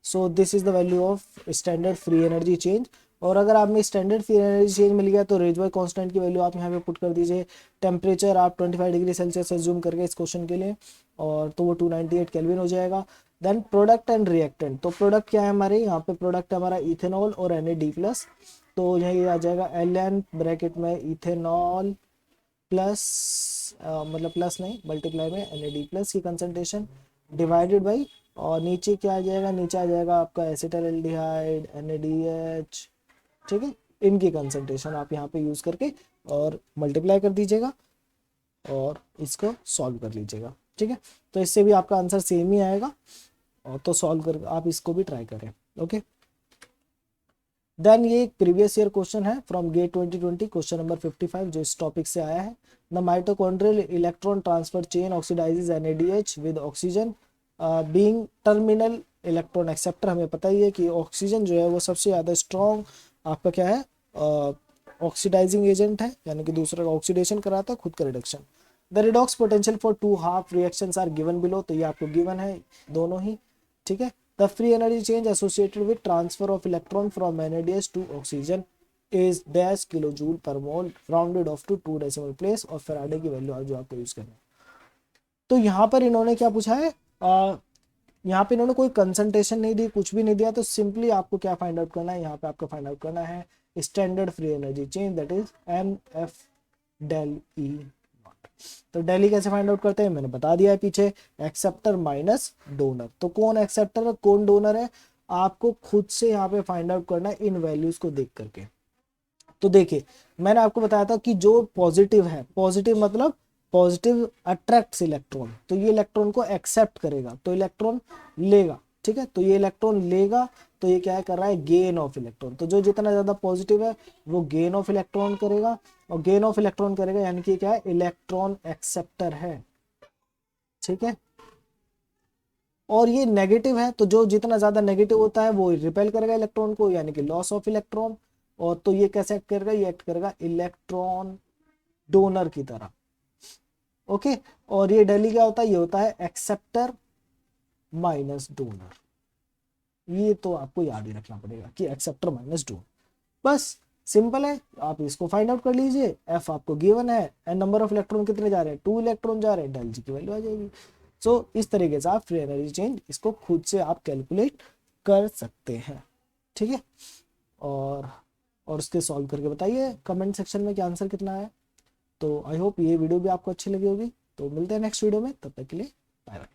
So this is the value of standard free energy change. और अगर आप में स्टैंडर्ड फ्री एनर्जी चेंज मिल गया तो रेजबर्ग कांस्टेंट की वैल्यू आप यहाँ पे पुट कर दीजिए। टेम्परेचर आप 25 डिग्री सेल्सियस एज्यूम करके इस क्वेश्चन के लिए, और तो वो 298 केल्विन हो जाएगा। देन प्रोडक्ट एंड रिएक्टेंट, तो प्रोडक्ट क्या है हमारे यहाँ पे, प्रोडक्ट हमारा इथेनॉल और NAD+, तो यही आ जाएगा LN ब्रैकेट में इथेनॉल प्लस मतलब प्लस नहीं मल्टीप्लाई में NAD+ की कंसंट्रेशन डिवाइडेड बाई, और नीचे क्या आ जाएगा, नीचे आ जाएगा आपका एसिटाल्डिहाइड NADH, ठीक है। इनकी कंसंट्रेशन आप यहाँ पे यूज़ करके और मल्टीप्लाई कर दीजिएगा और इसको सॉल्व कर लीजिएगा, ठीक है। तो इससे भी आपका आंसर सेम ही आएगा, और तो सॉल्व कर आप इसको भी ट्राई करें। ओके, देन ये एक प्रीवियस ईयर क्वेश्चन है फ्रॉम गेट 2020, क्वेश्चन नंबर 55 जो इस टॉपिक से आया है। The mitochondrial electron transfer chain oxidises NADH with oxygen being terminal electron acceptor. हमें पता ही है कि ऑक्सीजन जो है वो सबसे ज़्यादा स्ट्रॉन्ग आपका क्या है, ऑक्सीडाइजिंग एजेंट है, यानी कि दूसरे का ऑक्सीडेशन कराता है, खुद का रिडक्शन। The redox potential for two half reactions are given below, तो ये आपको गिवन है दोनों ही, ठीक है। The free energy change associated with transfer of electron from NADH to oxygen is dash kilo joule per mole rounded off to 2 decimal place, और Faraday की वैल्यू जो आपको यूज करना है। तो यहाँ पर इन्होंने क्या पूछा है, यहाँ पे इन्होंने कोई कंसंट्रेशन नहीं दी, कुछ भी नहीं दिया, तो सिंपली आपको क्या फाइंड आउट करना है, यहाँ पे आपको फाइंड आउट करना है standard free energy change, that is MF del E naught. तो डेली कैसे फाइंड आउट करते हैं मैंने बता दिया है पीछे, एक्सेप्टर माइनस डोनर। तो कौन एक्सेप्टर है कौन डोनर है आपको खुद से यहाँ पे फाइंड आउट करना है इन वैल्यूज को देख करके। तो देखिए मैंने आपको बताया था कि जो पॉजिटिव है, पॉजिटिव मतलब पॉजिटिव अट्रैक्ट्स इलेक्ट्रॉन, तो ये इलेक्ट्रॉन को एक्सेप्ट करेगा तो इलेक्ट्रॉन लेगा, ठीक है। तो ये इलेक्ट्रॉन लेगा, तो ये क्या है कर रहा है, गेन ऑफ इलेक्ट्रॉन। तो जो जितना ज्यादा पॉजिटिव है वो गेन ऑफ इलेक्ट्रॉन करेगा, और गेन ऑफ इलेक्ट्रॉन करेगा यानी कि क्या है, इलेक्ट्रॉन एक्सेप्टर है, ठीक है। और ये नेगेटिव है, तो जो जितना ज्यादा नेगेटिव होता है वो रिपेल करेगा इलेक्ट्रॉन को, यानी कि लॉस ऑफ इलेक्ट्रॉन। और तो ये कैसे एक्ट करेगा, ये एक्ट करेगा इलेक्ट्रॉन डोनर की तरह, ओके। और ये डेली क्या होता है, ये होता है एक्सेप्टर माइनस डोनर। ये तो आपको याद ही रखना पड़ेगा कि एक्सेप्टर माइनस डोनर, बस सिंपल है। आप इसको फाइंड आउट कर लीजिए, एफ आपको गिवन है, एंड नंबर ऑफ इलेक्ट्रॉन कितने जा रहे हैं, 2 इलेक्ट्रॉन जा रहे हैं, डेल जी की वैल्यू आ जाएगी। सो इस तरीके से आप फ्री एनर्जी चेंज इसको खुद से आप कैलकुलेट कर सकते हैं, ठीक है। और और उसके सॉल्व करके बताइए कमेंट सेक्शन में कि आंसर कितना है। तो आई होप ये वीडियो भी आपको अच्छी लगी होगी। तो मिलते हैं नेक्स्ट वीडियो में, तब तक के लिए बाय बाय।